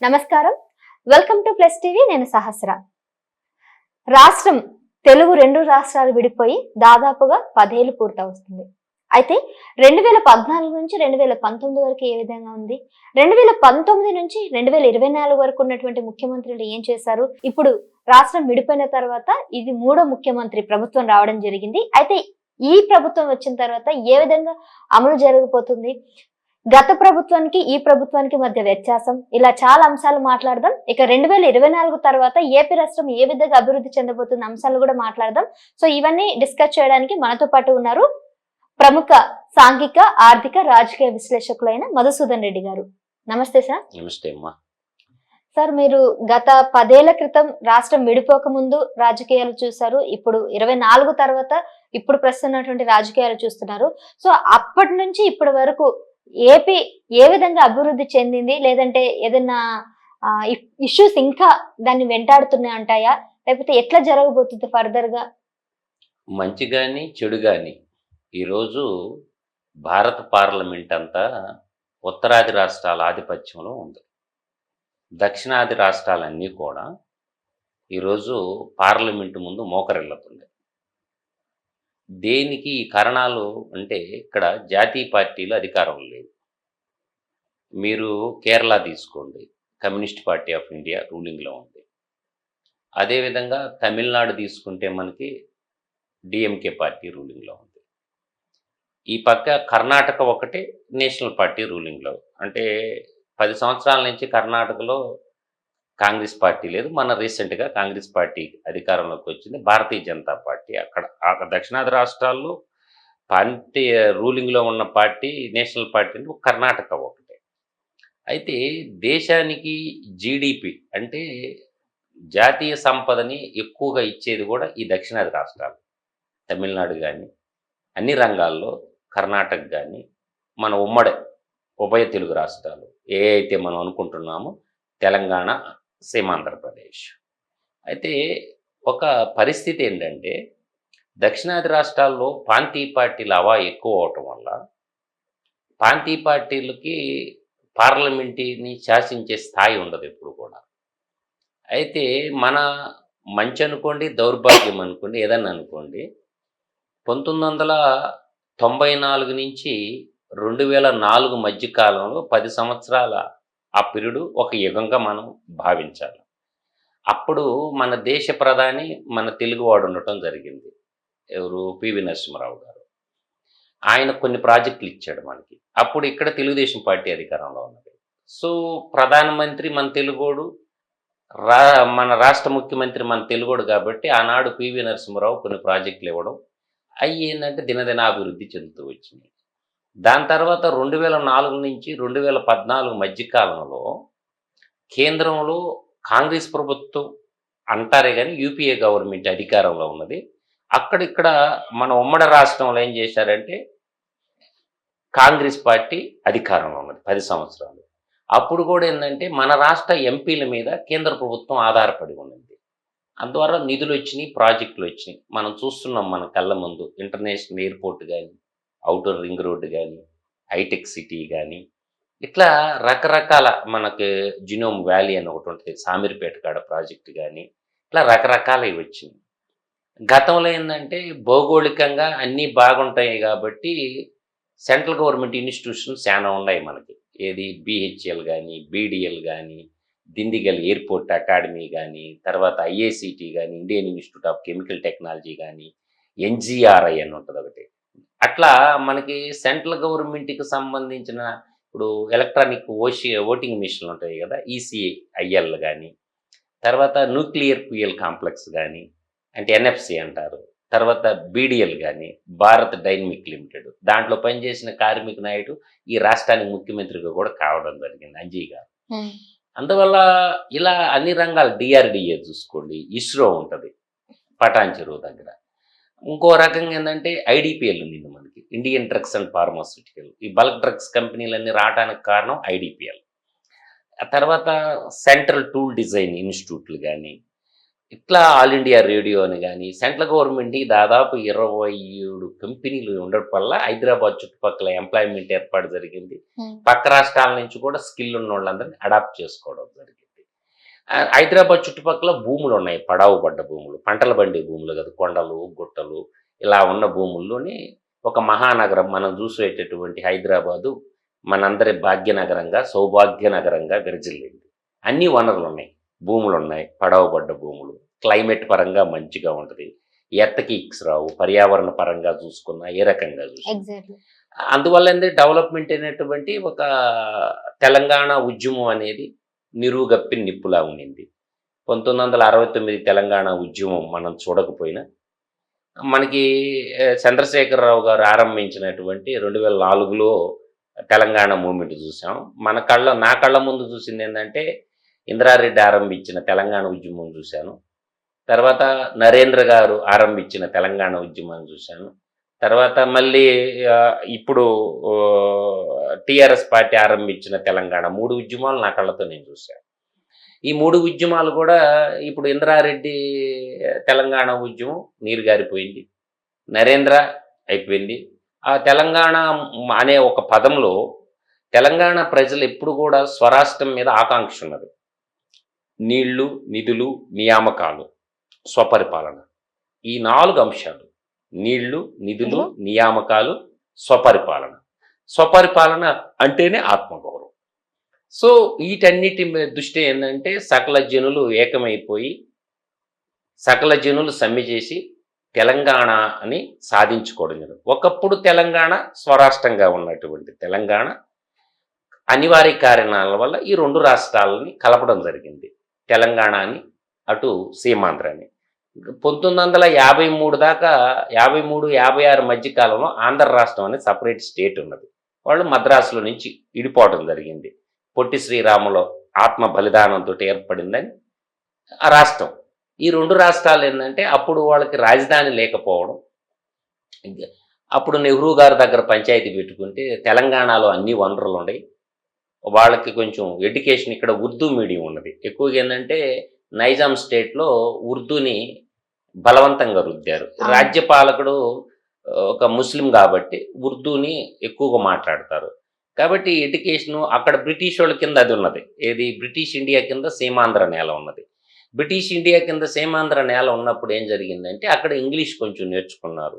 నమస్కారం. Welcome to plus TV. నేను సహస్ర. రాష్ట్రం తెలుగు రెండు రాష్ట్రాలు విడిపోయి దాదాపుగా 10 ఏళ్లు పూర్తవుతుంది. అయితే 2014 నుంచి 2019 వరకు ఏ విధంగా ఉంది, 2019 నుంచి 2024 వరకు ఉన్నటువంటి ముఖ్యమంత్రులు ఏం చేశారు, ఇప్పుడు రాష్ట్రం విడిపోయిన తర్వాత ఇది మూడో ముఖ్యమంత్రి ప్రభుత్వం రావడం జరిగింది. అయితే ఈ ప్రభుత్వం వచ్చిన తర్వాత ఏ విధంగా అమలు జరగబోతుంది, గత ప్రభుత్వానికి ఈ ప్రభుత్వానికి మధ్య వ్యత్యాసం, ఇలా చాలా అంశాలు మాట్లాడదాం. ఇక 2024 తర్వాత ఏపీ రాష్ట్రం ఏ విధంగా అభివృద్ధి చెందబోతున్న అంశాలు కూడా మాట్లాడదాం. సో ఇవన్నీ డిస్కస్ చేయడానికి మనతో పాటు ఉన్నారు ప్రముఖ సాంఘిక, ఆర్థిక, రాజకీయ విశ్లేషకులైన మధుసూదన్ రెడ్డి గారు. నమస్తే సార్. నమస్తే అమ్మా. సార్, మీరు గత 10 ఏళ్ల క్రితం రాష్ట్రం విడిపోక ముందు రాజకీయాలు చూశారు, ఇప్పుడు 24 తర్వాత ఇప్పుడు ప్రస్తున్నటువంటి రాజకీయాలు చూస్తున్నారు. సో అప్పటి నుంచి ఇప్పటి వరకు ఏపీ ఏ విధంగా అభివృద్ధి చెందింది, లేదంటే ఏదైనా ఇష్యూస్ ఇంకా దాన్ని వెంటాడుతూనే ఉంటాయా, లేకపోతే ఎట్లా జరగబోతుంది ఫర్దర్ గా? మంచి కానీ చెడు కానీ ఈరోజు భారత పార్లమెంట్ అంతా ఉత్తరాది రాష్ట్రాల ఆధిపత్యంలో ఉంది. దక్షిణాది రాష్ట్రాలన్నీ కూడా ఈరోజు పార్లమెంటు ముందు మోకరిల్లుతున్నాయి. దేనికి ఈ కారణాలు అంటే, ఇక్కడ జాతీయ పార్టీలు అధికారంలో లేవు. మీరు కేరళ తీసుకోండి, కమ్యూనిస్ట్ పార్టీ ఆఫ్ ఇండియా రూలింగ్లో ఉంది. అదేవిధంగా తమిళనాడు తీసుకుంటే మనకి డిఎంకే పార్టీ రూలింగ్లో ఉంది. ఈ పక్క కర్ణాటక ఒకటే నేషనల్ పార్టీ రూలింగ్లో. అంటే 10 సంవత్సరాల నుంచి కర్ణాటకలో కాంగ్రెస్ పార్టీ లేదు. మన రీసెంట్గా కాంగ్రెస్ పార్టీ అధికారంలోకి వచ్చింది, భారతీయ జనతా పార్టీ. అక్కడ దక్షిణాది రాష్ట్రాల్లో పార్టీ రూలింగ్లో ఉన్న పార్టీ నేషనల్ పార్టీ కర్ణాటక ఒకటే. అయితే దేశానికి జీడిపి అంటే జాతీయ సంపదని ఎక్కువగా ఇచ్చేది కూడా ఈ దక్షిణాది రాష్ట్రాలు. తమిళనాడు కానీ అన్ని రంగాల్లో, కర్ణాటక కానీ మన ఉభయ తెలుగు రాష్ట్రాలు ఏ అయితే మనం అనుకుంటున్నామో, తెలంగాణ, సీమాంధ్రప్రదేశ్. అయితే ఒక పరిస్థితి ఏంటంటే, దక్షిణాది రాష్ట్రాల్లో ప్రాంతీయ పార్టీల హవా ఎక్కువ అవటం వల్ల ప్రాంతీయ పార్టీలకి పార్లమెంటుని శాసించే స్థాయి ఉండదు ఎప్పుడు కూడా. అయితే మన మంచి అనుకోండి, దౌర్భాగ్యం అనుకోండి, ఏదన్నా అనుకోండి, 1994 నుంచి 2004 మధ్య కాలంలో 10 సంవత్సరాల ఆ పీరియడ్ ఒక యుగంగా మనం భావించాలి. అప్పుడు మన దేశ ప్రధాని మన తెలుగువాడు ఉండటం జరిగింది. ఎవరు? పివి నరసింహారావు గారు. ఆయన కొన్ని ప్రాజెక్టులు ఇచ్చాడు మనకి. అప్పుడు ఇక్కడ తెలుగుదేశం పార్టీ అధికారంలో ఉన్నది. సో ప్రధానమంత్రి మన తెలుగోడు, మన రాష్ట్ర ముఖ్యమంత్రి మన తెలుగోడు కాబట్టి ఆనాడు పివి నరసింహారావు కొన్ని ప్రాజెక్టులు ఇవ్వడం అవి ఏంటంటే దినదినాభివృద్ధి చెందుతూ వచ్చింది. దాని తర్వాత 2004 నుంచి 2014 మధ్యకాలంలో కేంద్రంలో కాంగ్రెస్ ప్రభుత్వం అంటారే కానీ యూపీఏ గవర్నమెంట్ అధికారంలో ఉన్నది. అక్కడిక్కడ మన ఉమ్మడి రాష్ట్రంలో ఏం చేశారంటే కాంగ్రెస్ పార్టీ అధికారంలో ఉన్నది 10 సంవత్సరాలు. అప్పుడు కూడా ఏంటంటే మన రాష్ట్ర ఎంపీల మీద కేంద్ర ప్రభుత్వం ఆధారపడి ఉన్నది. అందువల్ల నిధులు వచ్చినాయి, ప్రాజెక్టులు వచ్చినాయి. మనం చూస్తున్నాం మన కళ్ళ ముందు. ఇంటర్నేషనల్ ఎయిర్పోర్ట్ కానీ, అవుటర్ రింగ్ రోడ్డు కానీ, హైటెక్ సిటీ కానీ, ఇట్లా రకరకాల మనకి జినోమ్ వ్యాలీ అని ఒకటి ఉంటుంది, సామీర్పేట కాడ ప్రాజెక్టు కానీ, ఇట్లా రకరకాలవి వచ్చినాయి. గతంలో ఏంటంటే భౌగోళికంగా అన్నీ బాగుంటాయి కాబట్టి సెంట్రల్ గవర్నమెంట్ ఇన్స్టిట్యూషన్స్ చాలా ఉన్నాయి మనకి. ఏది? బిహెచ్ఎల్ కానీ, బీడిఎల్ కానీ, దిండిగల్ ఎయిర్పోర్ట్ అకాడమీ కానీ, తర్వాత ఐఏసిటీ కానీ, Indian institute of chemical technology కానీ, ఎన్జిఆర్ఐ అని ఉంటుంది ఒకటి. అట్లా మనకి సెంట్రల్ గవర్నమెంట్కి సంబంధించిన ఇప్పుడు ఎలక్ట్రానిక్ ఓటింగ్ మిషన్లు ఉంటాయి కదా, ఈసీఐఎల్ కానీ, తర్వాత న్యూక్లియర్ ఫ్యూయల్ కాంప్లెక్స్ కానీ, అంటే ఎన్ఎఫ్సి అంటారు, తర్వాత బీడిఎల్ కానీ, భారత్ డైనమిక్ లిమిటెడ్, దాంట్లో పనిచేసిన కార్మిక నాయుడు ఈ రాష్ట్రానికి ముఖ్యమంత్రిగా కూడా కావడం జరిగింది, అంజయ్ గారు. అందువల్ల ఇలా అన్ని రంగాలు, డిఆర్డిఏ చూసుకోండి, ఇస్రో ఉంటుంది పటాన్ చెరువు దగ్గర. ఇంకో రకంగా ఏంటంటే ఐడిపిఎల్ ఉంది మనకి, ఇండియన్ డ్రగ్స్ అండ్ ఫార్మాస్యూటికల్. ఈ బల్క్ డ్రగ్స్ కంపెనీలన్నీ రావడానికి కారణం ఐడిపిఎల్. ఆ తర్వాత సెంట్రల్ టూల్ డిజైన్ ఇన్స్టిట్యూట్లు కానీ, ఇట్లా ఆల్ ఇండియా రేడియో అని కానీ సెంట్రల్ గవర్నమెంట్కి దాదాపు 27 కంపెనీలు ఉండడం వల్ల హైదరాబాద్ చుట్టుపక్కల ఎంప్లాయ్మెంట్ ఏర్పాటు జరిగింది. పక్క రాష్ట్రాల నుంచి కూడా స్కిల్ ఉన్న వాళ్ళందరినీ అడాప్ట్ చేసుకోవడం జరిగింది. హైదరాబాద్ చుట్టుపక్కల భూములు ఉన్నాయి, పడావు పడ్డ భూములు, పంటల బండి భూములు కదా, కొండలు గుట్టలు ఇలా ఉన్న భూముల్లోని ఒక మహానగరం మనం చూసేటటువంటి హైదరాబాదు మనందరి భాగ్యనగరంగా సౌభాగ్యనగరంగా విరజిల్లింది. అన్ని వనరులు ఉన్నాయి, భూములు ఉన్నాయి, పడవ పడ్డ భూములు, క్లైమేట్ పరంగా మంచిగా ఉంటుంది, ఎత్తకి రావు, పర్యావరణ పరంగా చూసుకున్నా ఏ రకంగా చూసుకున్నా. అందువల్ల డెవలప్మెంట్ అనేటువంటి ఒక తెలంగాణ ఉద్యమం అనేది నిరుగప్పి నిప్పులా ఉండింది. 1969 తెలంగాణ ఉద్యమం మనం చూడకపోయినా మనకి చంద్రశేఖరరావు గారు ఆరంభించినటువంటి 2004లో తెలంగాణ మూమెంట్ చూసాం. నా కళ్ళ ముందు చూసింది ఏంటంటే ఇంద్రారెడ్డి ఆరంభించిన తెలంగాణ ఉద్యమం చూశాను. తర్వాత నరేంద్ర గారు ఆరంభించిన తెలంగాణ ఉద్యమాన్ని చూశాను. తర్వాత మళ్ళీ ఇప్పుడు టీఆర్ఎస్ పార్టీ ఆరంభించిన తెలంగాణ 3 ఉద్యమాలు నా కళ్ళతో నేను చూశాను. ఈ 3 ఉద్యమాలు కూడా ఇప్పుడు ఇంద్రారెడ్డి తెలంగాణ ఉద్యమం నీరు గారిపోయింది, నరేంద్ర అయిపోయింది. ఆ తెలంగాణ అనే ఒక పదంలో తెలంగాణ ప్రజలు ఎప్పుడు కూడా స్వరాష్ట్రం మీద ఆకాంక్ష ఉన్నది. నీళ్లు, నిధులు, నియామకాలు, స్వపరిపాలన, ఈ 4 అంశాలు, నీళ్లు, నిధులు, నియామకాలు, స్వపరిపాలన. స్వపరిపాలన అంటేనే ఆత్మగౌరవం. సో వీటన్నిటి దృష్టి ఏంటంటే సకల జనులు ఏకమైపోయి సకల జనులు సమ్మె చేసి తెలంగాణ అని సాధించుకోవడం జరిగింది. ఒకప్పుడు తెలంగాణ స్వరాష్ట్రంగా ఉన్నటువంటి తెలంగాణ అనివార్య కారణాల వల్ల ఈ 2 రాష్ట్రాలని కలపడం జరిగింది, తెలంగాణ అని అటు సీమాంధ్ర అని. 1953 దాకా 53-56 మధ్య కాలంలో ఆంధ్ర రాష్ట్రం అనే సపరేట్ స్టేట్ ఉన్నది. వాళ్ళు మద్రాసులో నుంచి విడిపోవడం జరిగింది. పొట్టి శ్రీరాములు ఆత్మ బలిదానంతో ఏర్పడిందని ఆ రాష్ట్రం. ఈ 2 రాష్ట్రాలు ఏంటంటే అప్పుడు వాళ్ళకి రాజధాని లేకపోవడం, అప్పుడు నెహ్రూ గారి దగ్గర పంచాయతీ పెట్టుకుంటే తెలంగాణలో అన్ని వనరులు ఉన్నాయి, వాళ్ళకి కొంచెం ఎడ్యుకేషన్ ఇక్కడ ఉర్దూ మీడియం ఉన్నది ఎక్కువగా. ఏంటంటే నైజాం స్టేట్లో ఉర్దూని బలవంతంగా రుద్దారు. రాజ్యపాలకుడు ఒక ముస్లిం కాబట్టి ఉర్దూని ఎక్కువగా మాట్లాడతారు. కాబట్టి ఎడ్యుకేషను అక్కడ బ్రిటిష్ వాళ్ళ కింద అది ఉన్నది. ఏది బ్రిటిష్ ఇండియా కింద సీమాంధ్ర నేల ఉన్నది. బ్రిటిష్ ఇండియా కింద సీమాంధ్ర నేల ఉన్నప్పుడు ఏం జరిగిందంటే అక్కడ ఇంగ్లీష్ కొంచెం నేర్చుకున్నారు.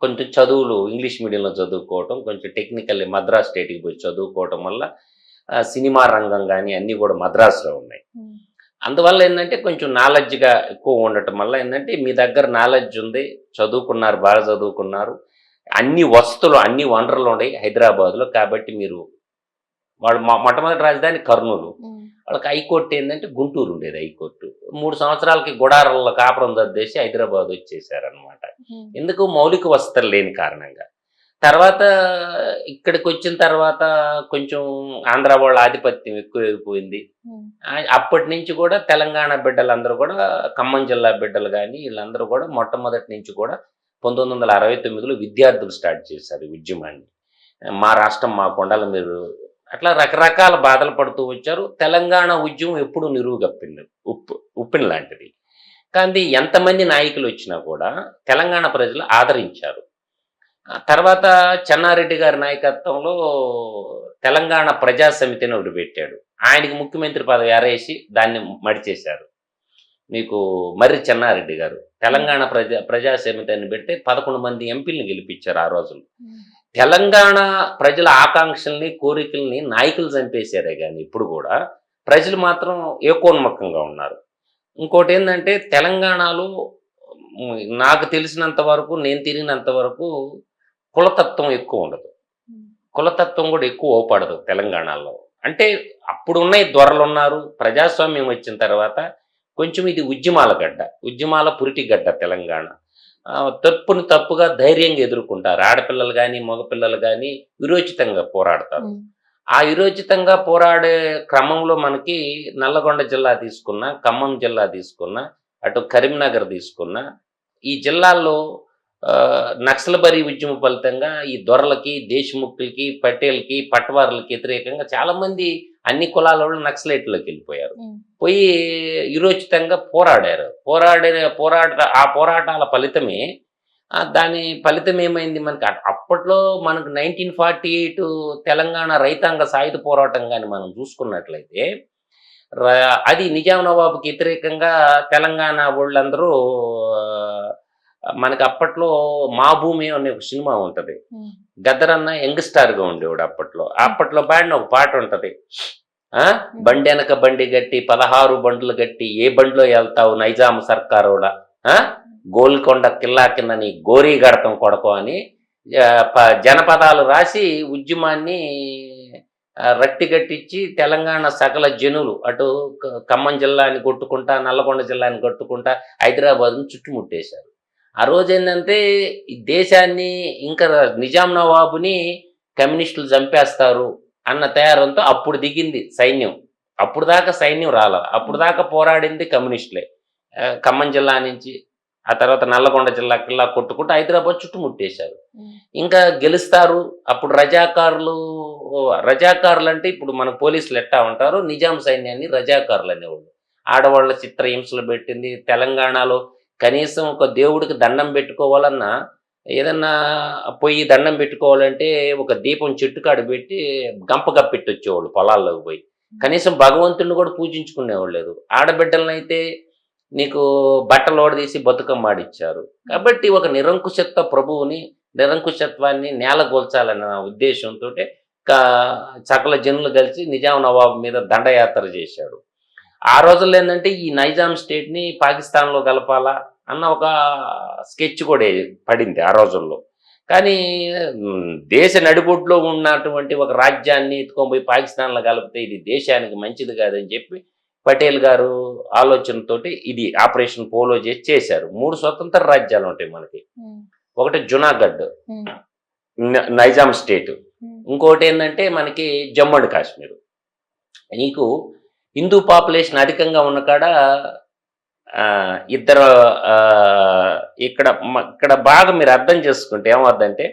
కొంచెం చదువులు ఇంగ్లీష్ మీడియంలో చదువుకోవటం, కొంచెం టెక్నికల్ మద్రాస్ స్టేట్కి పోయి చదువుకోవటం వల్ల సినిమా రంగం కానీ అన్నీ కూడా మద్రాసులో ఉన్నాయి. అందువల్ల ఏంటంటే కొంచెం నాలెడ్జ్గా ఎక్కువ ఉండటం వల్ల ఏంటంటే మీ దగ్గర నాలెడ్జ్ ఉంది, చదువుకున్నారు, బాగా చదువుకున్నారు, అన్ని వస్తువులు అన్ని వనరులు ఉన్నాయి హైదరాబాద్లో. కాబట్టి మీరు వాళ్ళు మొట్టమొదటి రాజధాని కర్నూలు, వాళ్ళకి హైకోర్టు ఏంటంటే గుంటూరు ఉండేది హైకోర్టు. 3 సంవత్సరాలకి గుడారాల్లో కాపురం దద్దేసి హైదరాబాద్ వచ్చేసారనమాట. ఎందుకు? మౌలిక వసతులు లేని కారణంగా. తర్వాత ఇక్కడికి వచ్చిన తర్వాత కొంచెం ఆంధ్ర వాళ్ళ ఆధిపత్యం ఎక్కువైపోయింది. అప్పటి నుంచి కూడా తెలంగాణ బిడ్డలందరూ కూడా, ఖమ్మం జిల్లా బిడ్డలు కానీ వీళ్ళందరూ కూడా మొట్టమొదటి నుంచి కూడా 1969లో విద్యార్థులు స్టార్ట్ చేశారు ఈ ఉద్యమాన్ని. మా రాష్ట్రం మా కొండలు మీరు అట్లా రకరకాల బాధలు పడుతూ వచ్చారు. తెలంగాణ ఉద్యమం ఎప్పుడు నిరువుగప్పింది, ఉప్పిన లాంటిది. కానీ ఎంతమంది నాయకులు వచ్చినా కూడా తెలంగాణ ప్రజలు ఆదరించారు. తర్వాత చెన్నారెడ్డి గారి నాయకత్వంలో తెలంగాణ ప్రజా సమితిని ఒకటి పెట్టాడు. ఆయనకి ముఖ్యమంత్రి పదవి ఎరేసి దాన్ని మడిచేశారు. మీకు మర్రి చెన్నారెడ్డి గారు తెలంగాణ ప్రజా సమితిని పెడితే 11 మంది ఎంపీలను గెలిపించారు ఆ రోజులు. తెలంగాణ ప్రజల ఆకాంక్షల్ని కోరికల్ని నాయకులు చంపేశారే కానీ ఇప్పుడు కూడా ప్రజలు మాత్రం ఏకోన్ముఖంగా ఉన్నారు. ఇంకోటి ఏంటంటే తెలంగాణలో నాకు తెలిసినంత వరకు, నేను తిరిగినంత వరకు కులతత్వం ఎక్కువ ఉండదు, కులతత్వం కూడా ఎక్కువ ఓపడదు తెలంగాణలో. అంటే అప్పుడు ఉన్నాయి, దొరలు ఉన్నారు, ప్రజాస్వామ్యం వచ్చిన తర్వాత కొంచెం ఇది ఉద్యమాల గడ్డ, ఉద్యమాల పురిటి గడ్డ తెలంగాణ. తప్పుని తప్పుగా ధైర్యంగా ఎదుర్కొంటారు. ఆడపిల్లలు కానీ మగపిల్లలు కానీ విరోచితంగా పోరాడతారు. ఆ విరోచితంగా పోరాడే క్రమంలో మనకి నల్లగొండ జిల్లా తీసుకున్నా, ఖమ్మం జిల్లా తీసుకున్నా, అటు కరీంనగర్ తీసుకున్నా, ఈ జిల్లాల్లో నక్సల్బరీ ఉద్యమ ఫలితంగా ఈ దొరలకి, దేశముఖులకి, పటేల్కి, పట్వార్లకి వ్యతిరేకంగా చాలా మంది అన్ని కులాల వాళ్ళు నక్సలైట్లోకి వెళ్ళిపోయారు. పోయి విరోచితంగా పోరాడారు. ఆ పోరాటాల ఫలితమే దాని ఫలితం ఏమైంది మనకి అప్పట్లో మనకు 1948 తెలంగాణ రైతాంగ సాయుధ పోరాటం కానీ మనం చూసుకున్నట్లయితే అది నిజాం నవాబుకి వ్యతిరేకంగా తెలంగాణ వాళ్ళందరూ మనకి అప్పట్లో మా భూమి అనే ఒక సినిమా ఉంటది. గద్దరన్న యంగ్ స్టార్ గా ఉండేవాడు అప్పట్లో పాడిన ఒక పాట ఉంటది. బండి వెనక బండి గట్టి 16 బండ్లు గట్టి ఏ బండిలో వెళ్తావు నైజాం సర్కారోడా, గోల్కొండ కిల్లా కింద నీ గోరీ గడతం కొడకో అని జనపదాలు రాసి ఉద్యమాన్ని రక్తి గట్టించి తెలంగాణ సకల జనులు అటు ఖమ్మం జిల్లాని కొట్టుకుంటా, నల్లగొండ జిల్లాని కొట్టుకుంటా హైదరాబాద్ను చుట్టుముట్టేశారు. ఆ రోజు ఏంటంటే ఈ దేశాన్ని ఇంకా నిజాం నవాబుని కమ్యూనిస్టులు చంపేస్తారు అన్న తయారంతో అప్పుడు దిగింది సైన్యం. అప్పుడు దాకా సైన్యం రాల, అప్పుడు దాకా పోరాడింది కమ్యూనిస్టులే. ఖమ్మం జిల్లా నుంచి ఆ తర్వాత నల్లగొండ జిల్లాకిల్లా కొట్టుకుంటూ హైదరాబాద్ చుట్టుముట్టేశారు. ఇంకా గెలుస్తారు. అప్పుడు రజాకారులు అంటే ఇప్పుడు మన పోలీసులు ఎట్టా ఉంటారు, నిజాం సైన్యాన్ని రజాకారులు అనేవాళ్ళు. ఆడవాళ్ళ చిత్రహింసలు పెట్టింది. తెలంగాణలో కనీసం ఒక దేవుడికి దండం పెట్టుకోవాలన్నా, ఏదన్నా పోయి దండం పెట్టుకోవాలంటే ఒక దీపం చెట్టు కాడ పెట్టి గంప కప్పెట్టి వచ్చేవాళ్ళు పొలాల్లోకి పోయి. కనీసం భగవంతుడిని కూడా పూజించుకునేవాళ్ళు లేదు. ఆడబిడ్డలనైతే నీకు బట్టలు ఓడదీసి బతుకమ్మ ఆడిచ్చారు. కాబట్టి ఒక నిరంకుశత్వాన్ని నేలగొల్చాలన్న ఉద్దేశంతో సకల జనులు కలిసి నిజాం నవాబు మీద దండయాత్ర చేశాడు. ఆ రోజుల్లో ఏంటంటే ఈ నైజాం స్టేట్ని పాకిస్తాన్లో కలపాలా అన్న ఒక స్కెచ్ కూడా పడింది ఆ రోజుల్లో. కానీ దేశ నడిబొడ్లో ఉన్నటువంటి ఒక రాజ్యాన్ని ఎత్తుకొని పోయి పాకిస్తాన్లో కలిపితే ఇది దేశానికి మంచిది కాదని చెప్పి పటేల్ గారు ఆలోచనతోటి ఇది ఆపరేషన్ పోలో చేశారు. 3 స్వతంత్ర రాజ్యాలు ఉంటాయి మనకి. ఒకటి జునాగఢ్ నైజాం స్టేట్, ఇంకోటి ఏంటంటే మనకి జమ్మూ అండ్ కాశ్మీర్. నీకు హిందూ పాపులేషన్ అధికంగా ఉన్న కాడ ఇద్దరు ఇక్కడ బాగా మీరు అర్థం చేసుకుంటే ఏమవుద్దంటే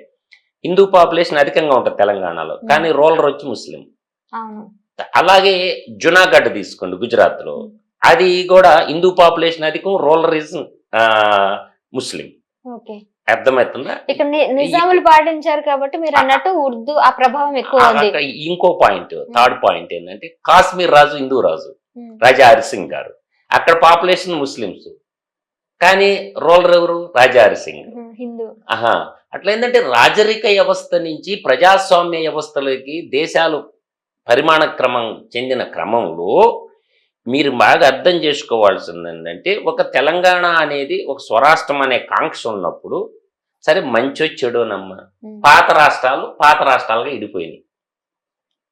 హిందూ పాపులేషన్ అధికంగా ఉంటుంది తెలంగాణలో, కానీ రూలర్ వచ్చి ముస్లిం. అలాగే జునాగఢ్ తీసుకోండి గుజరాత్లో, అది కూడా హిందూ పాపులేషన్ అధికం, రూలర్ ఇస్ ముస్లిం. అర్థమవుతుందా? ఇక్కడ నిజాములు పాటించారు కాబట్టి మీరు అన్నట్టు ఉర్దూ ఆ ప్రభావం ఎక్కువ ఉంది. ఇంకో పాయింట్, థర్డ్ పాయింట్ ఏంటంటే కాశ్మీర్ రాజు హిందూ రాజు రాజా హరిసింగ్ గారు. అక్కడ పాపులేషన్ ముస్లిమ్స్, కానీ రూలర్ ఎవరు? రాజా హరిసింగ్ హిందూ. అట్లా ఏంటంటే రాజరిక వ్యవస్థ నుంచి ప్రజాస్వామ్య వ్యవస్థలోకి దేశాలు పరిమాణ క్రమం చెందిన క్రమంలో మీరు బాగా అర్థం చేసుకోవాల్సింది ఏంటంటే, ఒక తెలంగాణ అనేది ఒక స్వరాష్ట్రం అనే కాంక్ష ఉన్నప్పుడు సరే మంచో చెడోనమ్మా పాత రాష్ట్రాలుగా ఇడిపోయినాయి.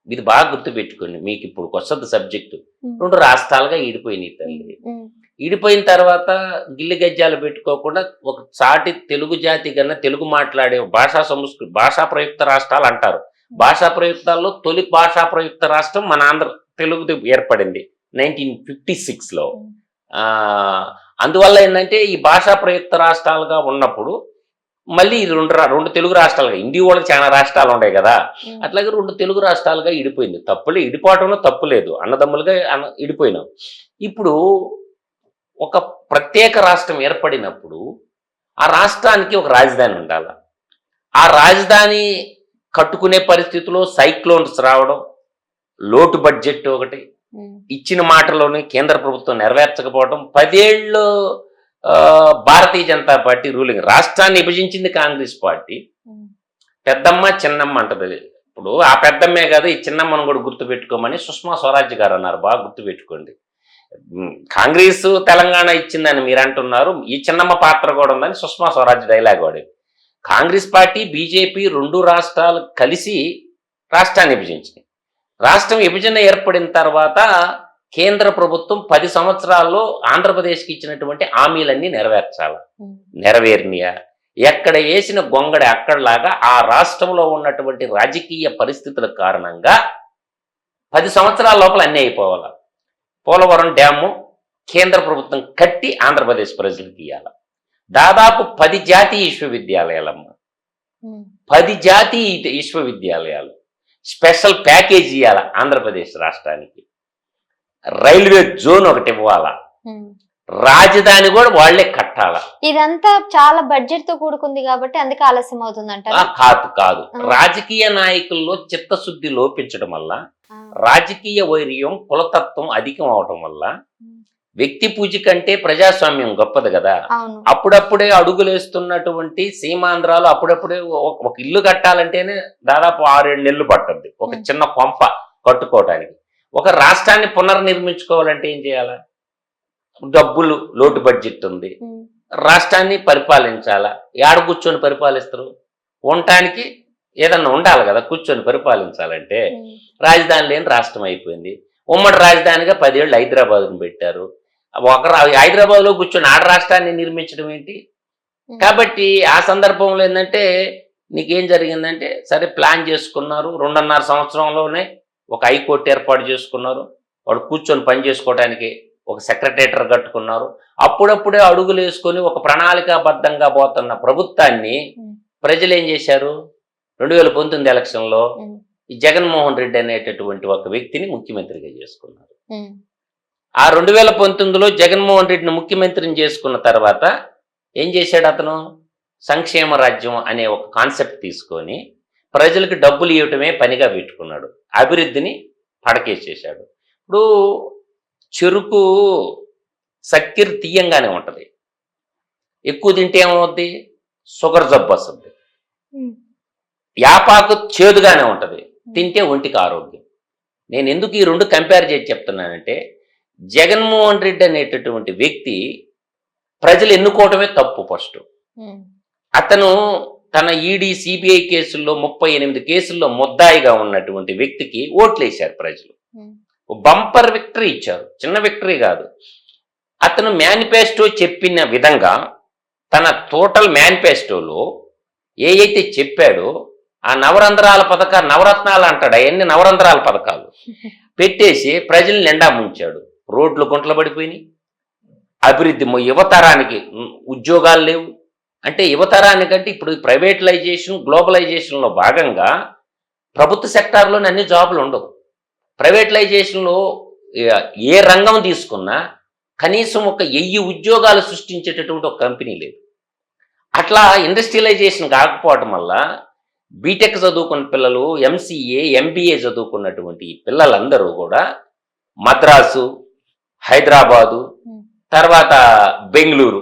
ఇది బాగా గుర్తుపెట్టుకోండి, మీకు ఇప్పుడు వస్తుంది సబ్జెక్టు. 2 రాష్ట్రాలుగా ఇడిపోయినాయి తల్లి. ఇడిపోయిన తర్వాత గిల్లి గజ్జాలు పెట్టుకోకుండా ఒక సాటి తెలుగు జాతి కన్నా తెలుగు మాట్లాడే భాషా ప్రయుక్త రాష్ట్రాలు అంటారు. భాషా ప్రయుక్తాల్లో తొలి భాషా ప్రయుక్త రాష్ట్రం మన ఆంధ్ర తెలుగుది ఏర్పడింది 1956లో. అందువల్ల ఏంటంటే ఈ భాషా ప్రయుక్త రాష్ట్రాలుగా ఉన్నప్పుడు మళ్ళీ రెండు తెలుగు రాష్ట్రాలుగా, హిందీ వాళ్ళకి చాలా రాష్ట్రాలు ఉన్నాయి కదా, అట్లాగే 2 తెలుగు రాష్ట్రాలుగా ఇడిపోయింది. ఇడిపోవటంలో తప్పు లేదు, అన్నదమ్ములుగా ఇడిపోయినాం. ఇప్పుడు ఒక ప్రత్యేక రాష్ట్రం ఏర్పడినప్పుడు ఆ రాష్ట్రానికి ఒక రాజధాని ఉండాలి. ఆ రాజధాని కట్టుకునే పరిస్థితిలో సైక్లోన్స్ రావడం, లోటు బడ్జెట్ ఒకటి, ఇచ్చిన మాటలోని కేంద్ర ప్రభుత్వం నెరవేర్చకపోవడం, 10 ఏళ్ళు భారతీయ జనతా పార్టీ రూలింగ్. రాష్ట్రాన్ని విభజించింది కాంగ్రెస్ పార్టీ. పెద్దమ్మ చిన్నమ్మ అంటది. ఇప్పుడు ఆ పెద్దమ్మే కాదు ఈ చిన్నమ్మను కూడా గుర్తుపెట్టుకోమని సుష్మా స్వరాజ్ గారు అన్నారు. బాగా గుర్తుపెట్టుకోండి. కాంగ్రెస్ తెలంగాణ ఇచ్చిందని మీరు అంటున్నారు, ఈ చిన్నమ్మ పాత్ర కూడా ఉందని సుష్మా స్వరాజ్ డైలాగ్ వాడేది. కాంగ్రెస్ పార్టీ బీజేపీ 2 రాష్ట్రాలు కలిసి రాష్ట్రాన్ని విభజించినాయి. రాష్ట్రం విభజన ఏర్పడిన తర్వాత కేంద్ర ప్రభుత్వం 10 సంవత్సరాల్లో ఆంధ్రప్రదేశ్కి ఇచ్చినటువంటి హామీలన్నీ నెరవేరినాయా? ఎక్కడ వేసిన గొంగడి అక్కడలాగా ఆ రాష్ట్రంలో ఉన్నటువంటి రాజకీయ పరిస్థితుల కారణంగా 10 సంవత్సరాల లోపల అన్నీ అయిపోవాలి. పోలవరం డ్యాము కేంద్ర ప్రభుత్వం కట్టి ఆంధ్రప్రదేశ్ ప్రజలకు ఇవ్వాలి. దాదాపు 10 జాతీయ విశ్వవిద్యాలయాలమ్మ, 10 జాతీయ విశ్వవిద్యాలయాలు స్పెషల్ ప్యాకేజ్ ఇవ్వాల ఆంధ్రప్రదేశ్ రాష్ట్రానికి, రైల్వే జోన్ ఒకటి ఇవ్వాలా, రాజధాని కూడా వాళ్లే కట్టాల. ఇదంతా చాలా బడ్జెట్ తో కూడుకుంది కాబట్టి అందుకే ఆలస్యం అవుతుంది అంటారా? కాదు, రాజకీయ నాయకుల్లో చిత్తశుద్ధి లోపించడం వల్ల, రాజకీయ వైర్యం కులతత్వం అధికం అవటం వల్ల, వ్యక్తి పూజ కంటే ప్రజాస్వామ్యం గొప్పది కదా. అప్పుడప్పుడే అడుగులేస్తున్నటువంటి సీమాంధ్రాలు అప్పుడప్పుడే ఒక ఇల్లు కట్టాలంటేనే దాదాపు 6-7 నెలలు పట్టుద్ది ఒక చిన్న కొంప కట్టుకోవడానికి. ఒక రాష్ట్రాన్ని పునర్నిర్మించుకోవాలంటే ఏం చేయాలా? డబ్బులు లోటు బడ్జెట్ ఉంది, రాష్ట్రాన్ని పరిపాలించాలా. ఏడ కూర్చొని పరిపాలిస్తారు? ఉండటానికి ఏదన్నా ఉండాలి కదా, కూర్చొని పరిపాలించాలంటే. రాజధాని లేని రాష్ట్రం అయిపోయింది. ఉమ్మడి రాజధానిగా 10 ఏళ్ళు హైదరాబాద్ను పెట్టారు. హైదరాబాద్ లో కూర్చొని ఆడ రాష్ట్రాన్ని నిర్మించడం ఏంటి? కాబట్టి ఆ సందర్భంలో ఏంటంటే నీకేం జరిగిందంటే, సరే ప్లాన్ చేసుకున్నారు, 2.5 సంవత్సరంలోనే ఒక హైకోర్టు ఏర్పాటు చేసుకున్నారు, వాడు కూర్చొని పని చేసుకోవడానికి ఒక సెక్రటేటర్ కట్టుకున్నారు. అప్పుడప్పుడే అడుగులు వేసుకొని ఒక ప్రణాళికాబద్ధంగా పోతున్న ప్రభుత్వాన్ని ప్రజలు ఏం చేశారు? 2019 ఎలక్షన్లో ఈ జగన్మోహన్ రెడ్డి అనేటటువంటి ఒక వ్యక్తిని ముఖ్యమంత్రిగా చేసుకున్నారు. ఆ 2019లో జగన్మోహన్ రెడ్డిని ముఖ్యమంత్రిని చేసుకున్న తర్వాత ఏం చేశాడు అతను? సంక్షేమ రాజ్యం అనే ఒక కాన్సెప్ట్ తీసుకొని ప్రజలకు డబ్బులు ఇవ్వటమే పనిగా పెట్టుకున్నాడు, అభివృద్ధిని పడకేసేశాడు. ఇప్పుడు చెరుకు చక్కెర తీయంగానే ఉంటుంది, ఎక్కువ తింటే ఏమవుద్ది? షుగర్ జబ్బు వస్తుంది. యాపాకు చేదుగానే ఉంటుంది, తింటే ఒంటికి ఆరోగ్యం. నేను ఎందుకు ఈ రెండు కంపేర్ చేసి చెప్తున్నానంటే, జగన్మోహన్ రెడ్డి అనేటటువంటి వ్యక్తి ప్రజలు ఎన్నుకోవటమే తప్పు. ఫస్ట్ అతను తన ఈడీ సిబిఐ కేసుల్లో 38 కేసుల్లో ముద్దాయిగా ఉన్నటువంటి వ్యక్తికి ఓట్లేశారు ప్రజలు, బంపర్ విక్టరీ ఇచ్చారు, చిన్న విక్టరీ కాదు. అతను మేనిఫెస్టో చెప్పిన విధంగా తన టోటల్ మేనిఫెస్టోలో ఏదైతే చెప్పాడో ఆ నవరత్నాలు అంటాడు, అవన్నీ నవరంధ్రాల పథకాలు పెట్టేసి ప్రజల్ని నిండా ముంచాడు. రోడ్లు గుంటలు పడిపోయినాయి, అభివృద్ధి, యువతరానికి ఉద్యోగాలు లేవు. అంటే యువతరానికంటే ఇప్పుడు ప్రైవేటలైజేషన్ గ్లోబలైజేషన్లో భాగంగా ప్రభుత్వ సెక్టార్లోనే అన్ని జాబులు ఉండవు. ప్రైవేటలైజేషన్లో ఏ రంగం తీసుకున్నా కనీసం ఒక 1000 ఉద్యోగాలు సృష్టించేటటువంటి ఒక కంపెనీ లేదు. అట్లా ఇండస్ట్రియలైజేషన్ కాకపోవటం వల్ల బీటెక్ చదువుకున్న పిల్లలు, ఎంసీఏ ఎంబీఏ చదువుకున్నటువంటి పిల్లలందరూ కూడా మద్రాసు, హైదరాబాదు, తర్వాత బెంగళూరు,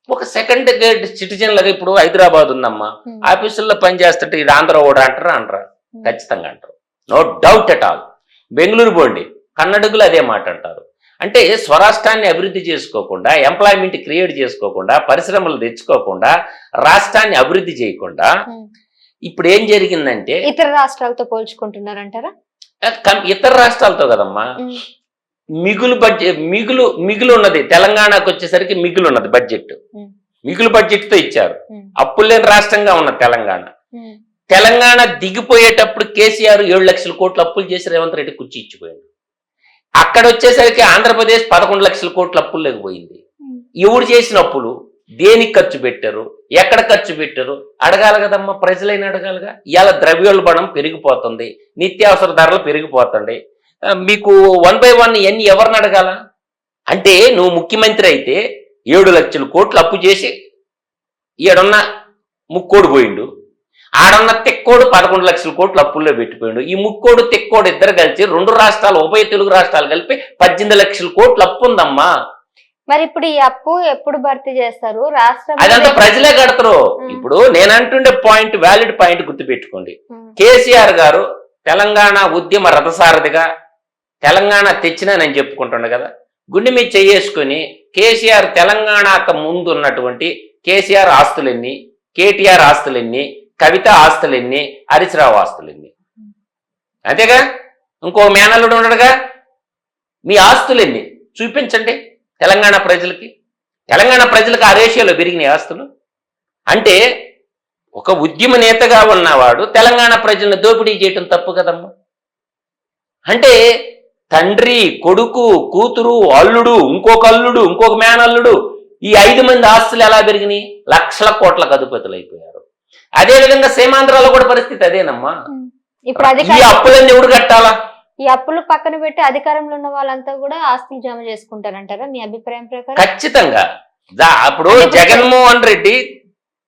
ఒక సెకండ్ గ్రేడ్ సిటిజన్లుగా ఇప్పుడు హైదరాబాద్ ఉందమ్మా, ఆఫీసుల్లో పనిచేస్తుంటే ఇది ఆంధ్ర ఓడా అంటారా? ఖచ్చితంగా అంటారు, no doubt at all. Bengaluru పోండి, కన్నడగులు అదే మాట అంటారు. అంటే స్వరాష్ట్రాన్ని అభివృద్ధి చేసుకోకుండా, ఎంప్లాయ్మెంట్ క్రియేట్ చేసుకోకుండా, పరిశ్రమలు తెచ్చుకోకుండా, రాష్ట్రాన్ని అభివృద్ధి చేయకుండా ఇప్పుడు ఏం జరిగిందంటే ఇతర రాష్ట్రాలతో పోల్చుకుంటున్నారంటారా? ఇతర రాష్ట్రాలతో కదమ్మా, మిగులు ఉన్నది. తెలంగాణకు వచ్చేసరికి మిగులు ఉన్నది బడ్జెట్, మిగులు బడ్జెట్ తో ఇచ్చారు. అప్పులు లేని రాష్ట్రంగా ఉన్న తెలంగాణ దిగిపోయేటప్పుడు కేసీఆర్ 7 లక్షల కోట్లు అప్పులు చేసి రేవంత్ రెడ్డి కుర్చీ ఇచ్చిపోయాడు. అక్కడ వచ్చేసరికి ఆంధ్రప్రదేశ్ 11 లక్షల కోట్ల అప్పులు లేకపోయింది. ఎవరు చేసిన అప్పులు, దేనికి ఖర్చు పెట్టారు, ఎక్కడ ఖర్చు పెట్టారు అడగాలి కదమ్మా, ప్రజలైన అడగాలిగా. ఇవాళ ద్రవ్యోల్బణం పెరిగిపోతుంది, నిత్యావసర ధరలు పెరిగిపోతుంది. మీకు 1 by 1 ఎన్ని ఎవరిని అడగాల? అంటే నువ్వు ముఖ్యమంత్రి అయితే 7 లక్షల కోట్లు అప్పు చేసి ఈడున్న ముక్కోడు పోయిండు, ఆడన్న తెక్కోడు 11 లక్షల కోట్లు అప్పుల్లో పెట్టిపోయిండు. ఈ ముక్కోడు తెక్కోడు ఇద్దరు కలిసి 2 రాష్ట్రాలు, ఉభయ తెలుగు రాష్ట్రాలు కలిపి 18 లక్షల కోట్లు అప్పు ఉందమ్మా. మరి ఇప్పుడు ఈ అప్పు ఎప్పుడు భర్తీ చేస్తారు? రాష్ట్రం అదంతా ప్రజలే కడతారు. ఇప్పుడు నేనంటుండే పాయింట్, వ్యాలిడ్ పాయింట్ గుర్తుపెట్టుకోండి. కేసీఆర్ గారు తెలంగాణ ఉద్యమ రథసారథిగా తెలంగాణ తెచ్చినా నేను చెప్పుకుంటున్నా కదా, గుండె మీద చేసుకుని కేసీఆర్ తెలంగాణకు ముందు ఉన్నటువంటి కేసీఆర్ ఆస్తులెన్ని, కేటీఆర్ ఆస్తులెన్ని, కవిత ఆస్తులెన్ని, హరీశ్రావు ఆస్తులెన్ని, అంతేగా. ఇంకో మేనల్లుడు ఉండడుగా. మీ ఆస్తులెన్ని చూపించండి తెలంగాణ ప్రజలకి. తెలంగాణ ప్రజలకు ఆ రేషియోలో పెరిగినాయి ఆస్తులు. అంటే ఒక ఉద్యమ నేతగా ఉన్నవాడు తెలంగాణ ప్రజలను దోపిడీ చేయటం తప్పు కదమ్మా. అంటే తండ్రి, కొడుకు, కూతురు, అల్లుడు, ఇంకొక మేనల్లుడు, ఈ 5 మంది ఆస్తులు ఎలా పెరిగినాయి? లక్షల కోట్లకు అధిపతులు అయిపోయారు. అదేవిధంగా సీమాంధ్రాలో కూడా పరిస్థితి అదేనమ్మా. ఇప్పుడు ఈ అప్పులన్నీ ఎవడు కట్టాలా? ఈ అప్పులు పక్కన పెట్టి అధికారంలో ఉన్న వాళ్ళంతా కూడా ఆస్తులు జమ చేసుకుంటారంటారా మీ అభిప్రాయం ప్రకారం? ఖచ్చితంగా. అప్పుడు జగన్మోహన్ రెడ్డి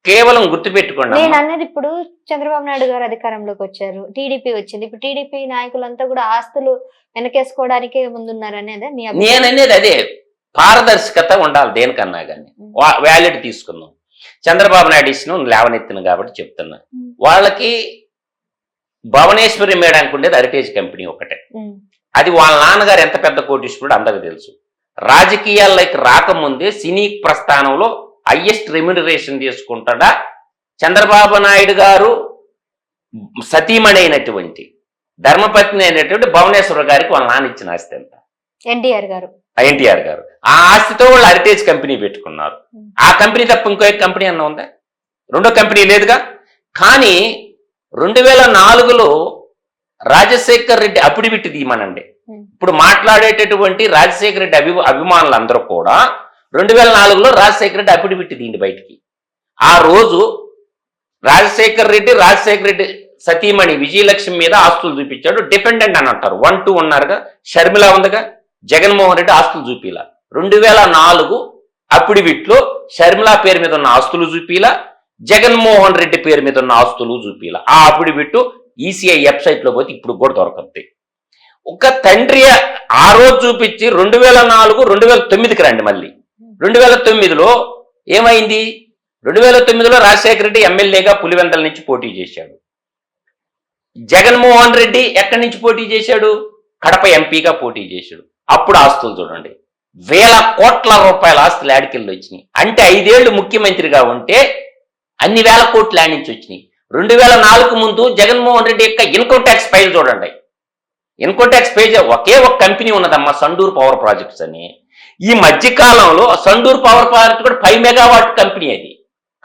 కేవలం గుర్తుపెట్టుకోండి, నేను అన్నది ఇప్పుడు చంద్రబాబు నాయుడు గారు అధికారంలోకి వచ్చారు, టీడీపీ వచ్చింది, ఇప్పుడు టీడీపీ నాయకులంతా కూడా ఆస్తులు వెనకేసుకోవడానికే ముందున్నారు అనేది మీ అభిప్రాయం? నేననేది అదే, పారదర్శకత ఉండాలి దేనికన్నా కానీ. వ్యాలిడ్ తీసుకుందాం. చంద్రబాబు నాయుడు ఇచ్చిన లేవనెత్తిన కాబట్టి చెప్తున్నా. వాళ్ళకి భువనేశ్వరి మేడానికి ఉండేది హెరిటేజ్ కంపెనీ ఒకటే. అది వాళ్ళ నాన్నగారు ఎంత పెద్ద కోటీశ్వరుడు అందరికి తెలుసు. రాజకీయాల్లోకి రాకముందే సినీ ప్రస్థానంలో హైయెస్ట్ రెమ్యునరేషన్ తీసుకుంటాడా చంద్రబాబు నాయుడు గారు సతీమణి అయినటువంటి ధర్మపత్ని అయినటువంటి భువనేశ్వర గారికి వాళ్ళ నాన్న ఇచ్చిన ఆస్తి ఎంత? ఎన్టీఆర్ గారు ఆ ఆస్తితో వాళ్ళు హెరిటేజ్ కంపెనీ పెట్టుకున్నారు. ఆ కంపెనీ తప్ప ఇంకో కంపెనీ అన్న ఉందా? రెండో కంపెనీ లేదుగా. కానీ 2004లో రాజశేఖర్ రెడ్డి అఫిడవిట్ తీయమనండి. ఇప్పుడు మాట్లాడేటటువంటి రాజశేఖర రెడ్డి అభిమానులందరూ కూడా 2004లో రాజశేఖర రెడ్డి అఫిడవిట్ తీయండి బయటికి. ఆ రోజు రాజశేఖర రెడ్డి సతీమణి విజయలక్ష్మి మీద ఆస్తులు చూపించాడు. డిపెండెంట్ అని అంటారు. 1, 2 ఉన్నారుగా. షర్మిల ఉందిగా. జగన్మోహన్ రెడ్డి ఆస్తులు చూపిలా. 2004 అఫిడవిట్లో షర్మిల పేరు మీద ఉన్న ఆస్తులు చూపిలా, జగన్మోహన్ రెడ్డి పేరు మీద ఉన్న ఆస్తులు చూపిలా. ఆ అఫిడవిట్ ఈసీఐ వెబ్సైట్ లో పోతే ఇప్పుడు కూడా దొరకద్ది. ఒక తండ్రి ఆ రోజు చూపించి 2004, 2009కి రండి. మళ్ళీ 2009లో ఏమైంది? 2009లో రాజశేఖర రెడ్డి ఎమ్మెల్యేగా పులివెందల నుంచి పోటీ చేశాడు. జగన్మోహన్ రెడ్డి ఎక్కడి నుంచి పోటీ చేశాడు? కడప ఎంపీగా పోటీ చేశాడు. అప్పుడు ఆస్తులు చూడండి, వేల కోట్ల రూపాయల ఆస్తులు యాడికెళ్ళి వచ్చినాయి. అంటే 5 ఏళ్లు ముఖ్యమంత్రిగా ఉంటే అన్ని వేల కోట్లు యాడ్ నుంచి వచ్చినాయి. 2004 ముందు జగన్మోహన్ రెడ్డి యొక్క ఇన్కమ్ ట్యాక్స్ ఫైల్ చూడండి. ఇన్కమ్ ట్యాక్స్ పేజ్ ఒకే ఒక కంపెనీ ఉన్నదమ్మా, సండూర్ పవర్ ప్రాజెక్ట్స్ అని. ఈ మధ్యకాలంలో సండూర్ పవర్ ప్రాజెక్ట్ కూడా 5 మెగావాట్ కంపెనీ. అది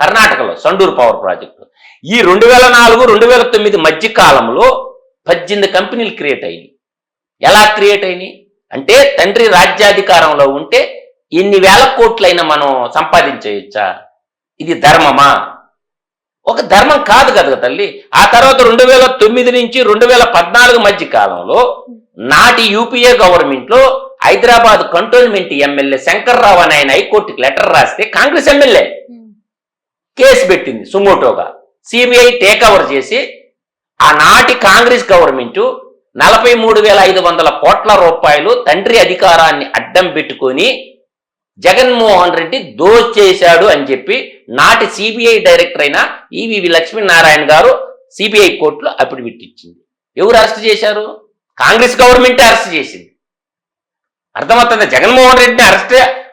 కర్ణాటకలో సండూర్ పవర్ ప్రాజెక్టు. ఈ 2004, 2009 మధ్యకాలంలో 18 కంపెనీలు క్రియేట్ అయినాయి. ఎలా క్రియేట్ అయినాయి అంటే, తండ్రి రాజ్యాధికారంలో ఉంటే ఎన్ని వేల కోట్లైనా మనం సంపాదించవచ్చా? ఇది ధర్మమా? ఒక ధర్మం కాదు కదా తల్లి. ఆ తర్వాత 2009 నుంచి 2014 మధ్య కాలంలో నాటి యూపీఏ గవర్నమెంట్ లో హైదరాబాద్ కంటోన్మెంట్ ఎమ్మెల్యే శంకర్రావు అని ఆయన హైకోర్టుకి లెటర్ రాస్తే కాంగ్రెస్ ఎమ్మెల్యే కేసు పెట్టింది సుమోటోగా. సిబిఐ టేక్ ఓవర్ చేసి ఆనాటి కాంగ్రెస్ గవర్నమెంట్ 43,500 కోట్ల రూపాయలు తండ్రి అధికారాన్ని అడ్డం పెట్టుకొని జగన్మోహన్ రెడ్డి దోచేశాడు అని చెప్పి నాటి సిబిఐ డైరెక్టర్ అయిన ఈవి లక్ష్మీనారాయణ గారు సిబిఐ కోర్టులో అఫిడవిట్ ఇచ్చింది. ఎవరు అరెస్ట్ చేశారు? కాంగ్రెస్ గవర్నమెంటే అరెస్ట్ చేసింది. అర్థమవుతుందా? జగన్మోహన్ రెడ్డిని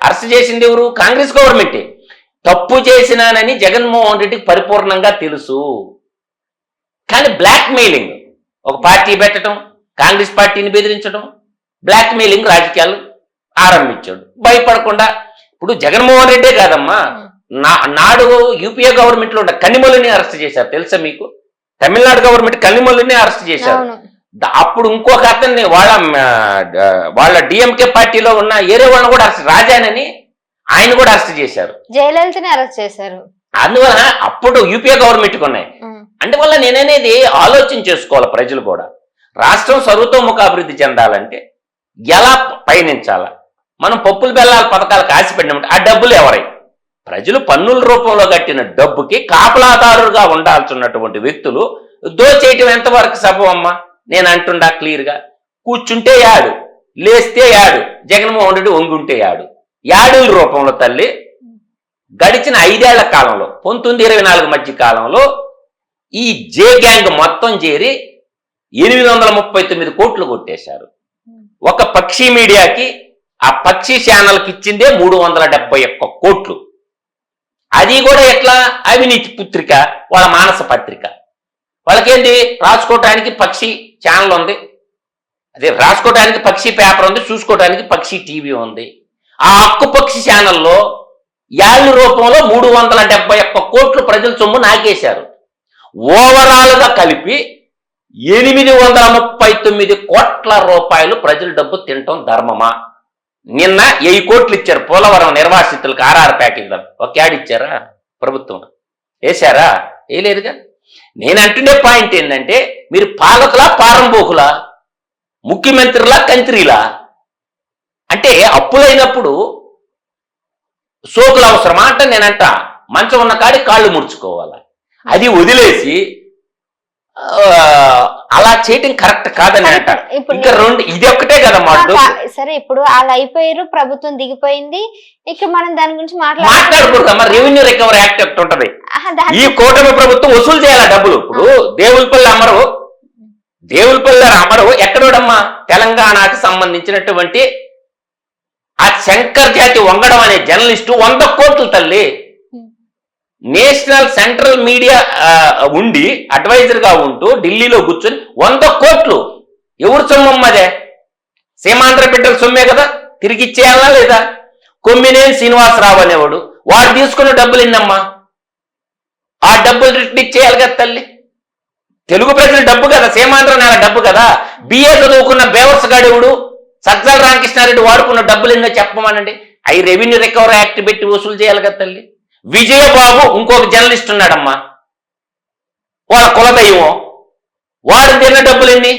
అరెస్ట్ చేసింది ఎవరు? కాంగ్రెస్ గవర్నమెంటే. తప్పు చేసినానని జగన్మోహన్ రెడ్డికి పరిపూర్ణంగా తెలుసు. కానీ బ్లాక్ మెయిలింగ్, ఒక పార్టీ పెట్టడం, కాంగ్రెస్ పార్టీని బెదిరించడం, బ్లాక్ మెయిలింగ్ రాజకీయాలు ఆరంభించాడు భయపడకుండా. ఇప్పుడు జగన్మోహన్ రెడ్డే కాదమ్మా, నాడు యూపీఏ గవర్నమెంట్ లో ఉన్న కనిమొలని అరెస్ట్ చేశారు. తెలుసా మీకు? తమిళనాడు గవర్నమెంట్ కనిమొలని అరెస్ట్ చేశారు. అప్పుడు ఇంకొక అతన్ని వాళ్ళ డిఎంకే పార్టీలో ఉన్న ఏరే వాళ్ళని కూడా అరెస్ట్, రాజానని ఆయన కూడా అరెస్ట్ చేశారు. జయలలితని అరెస్ట్ చేశారు. అందువల్ల అప్పుడు యూపీఏ గవర్నమెంట్ ఉన్నాయి. అందువల్ల నేననేది ఆలోచన చేసుకోవాలి ప్రజలు కూడా. రాష్ట్రం సర్వతోముఖ అభివృద్ధి చెందాలంటే ఎలా పయనించాలా? మనం పప్పులు బెల్లాల పథకాలకు ఆశపడినామంటే ఆ డబ్బులు ఎవరై? ప్రజలు పన్నుల రూపంలో కట్టిన డబ్బుకి కాపలాదారుగా ఉండాల్సినటువంటి వ్యక్తులు దోచేయటం ఎంతవరకు సబబమ్మా? నేను అంటుండా క్లియర్గా. కూర్చుంటే యాడు, లేస్తే యాడు, జగన్మోహన్ రెడ్డి వంగుంటే యాడు. యాడుల రూపంలో తల్లి గడిచిన 5 ఏళ్ల కాలంలో 1924 మధ్య కాలంలో ఈ జే గ్యాంగ్ మొత్తం చేరి 839 కోట్లు కొట్టేశారు. ఒక పక్షి మీడియాకి, ఆ పక్షి ఛానల్కి ఇచ్చిందే 371 కోట్లు. అది కూడా ఎట్లా? అవినీతి పుత్రిక, వాళ్ళ మానస పత్రిక. వాళ్ళకేంటి? రాసుకోవటానికి పక్షి ఛానల్ ఉంది, అదే రాసుకోవటానికి పక్షి పేపర్ ఉంది, చూసుకోవటానికి పక్షి టీవీ ఉంది. ఆ హక్కు పక్షి ఛానల్లో యాళ్ళ రూపంలో 371 కోట్లు ప్రజల సొమ్ము నాకేశారు. ఓవరాల్ గా కలిపి 839 కోట్ల రూపాయలు ప్రజల డబ్బు తినటం ధర్మమా? నిన్న 1000 కోట్లు ఇచ్చారు పోలవరం నిర్వాసితులకు ఆర్ఆర్ ప్యాకేజ్. ఒక యాడ్ ఇచ్చారా ప్రభుత్వం? వేశారా? వేయలేదుగా. నేను అంటుండే పాయింట్ ఏంటంటే, మీరు పాలకులా పారంబోకులా, ముఖ్యమంత్రిలా కంత్రిలా? అంటే అప్పులైనప్పుడు సోకులు అవసరమా అంటే నేనంట మంచం ఉన్న కాడి కాళ్ళు ముడుచుకోవాలా. అది వదిలేసి అలా చేయటం కరెక్ట్ కాదని అంట. ఇంకా ఇది ఒక్కటే కదా మాట. సరే, ఇప్పుడు వాళ్ళు అయిపోయారు, ప్రభుత్వం దిగిపోయింది, ఇక మనం దాని గురించి మాట్లాడకూడదమ్మా. రెవెన్యూ రికవరీ యాక్ట్ ఒకటి ఉంటది. ఈ కూటమి ప్రభుత్వం వసూలు చేయాల డబ్బులు. ఇప్పుడు దేవులపల్లి అమరు ఎక్కడోడమ్మా? తెలంగాణకు సంబంధించినటువంటి ఆ శంకర్ జాతి వంగడం అనే జర్నలిస్టు 100 కోట్లు తల్లి. నేషనల్ సెంట్రల్ మీడియా ఉండి అడ్వైజర్ గా ఉంటూ ఢిల్లీలో కూర్చొని 100 కోట్లు ఎవరు సొమ్మదే? సీమాంధ్ర బిడ్డల సొమ్మే కదా, తిరిగి ఇచ్చేయాలా లేదా? కొమ్మినేని శ్రీనివాసరావు అనేవాడు, వాడు తీసుకున్న డబ్బులు ఎన్నమ్మా? ఆ డబ్బులు రిటర్న్ ఇచ్చేయాలి కదా తల్లి. తెలుగు ప్రజల డబ్బు కదా, సీమాంధ్ర నేల డబ్బు కదా. బిఏ చదువుకున్న బేవర్స్ గాడెవడు? సజ్జల రామకృష్ణారెడ్డి వాడుకున్న డబ్బులు ఎన్నో చెప్పమనండి. అవి రెవెన్యూ రికవరీ యాక్ట్ పెట్టి వసూలు చేయాలి కదా తల్లి. విజయబాబు ఇంకొక జర్నలిస్ట్ ఉన్నాడమ్మా, వాళ్ళ కులదైవం, వాడు తిన్న డబ్బులు ఎన్ని?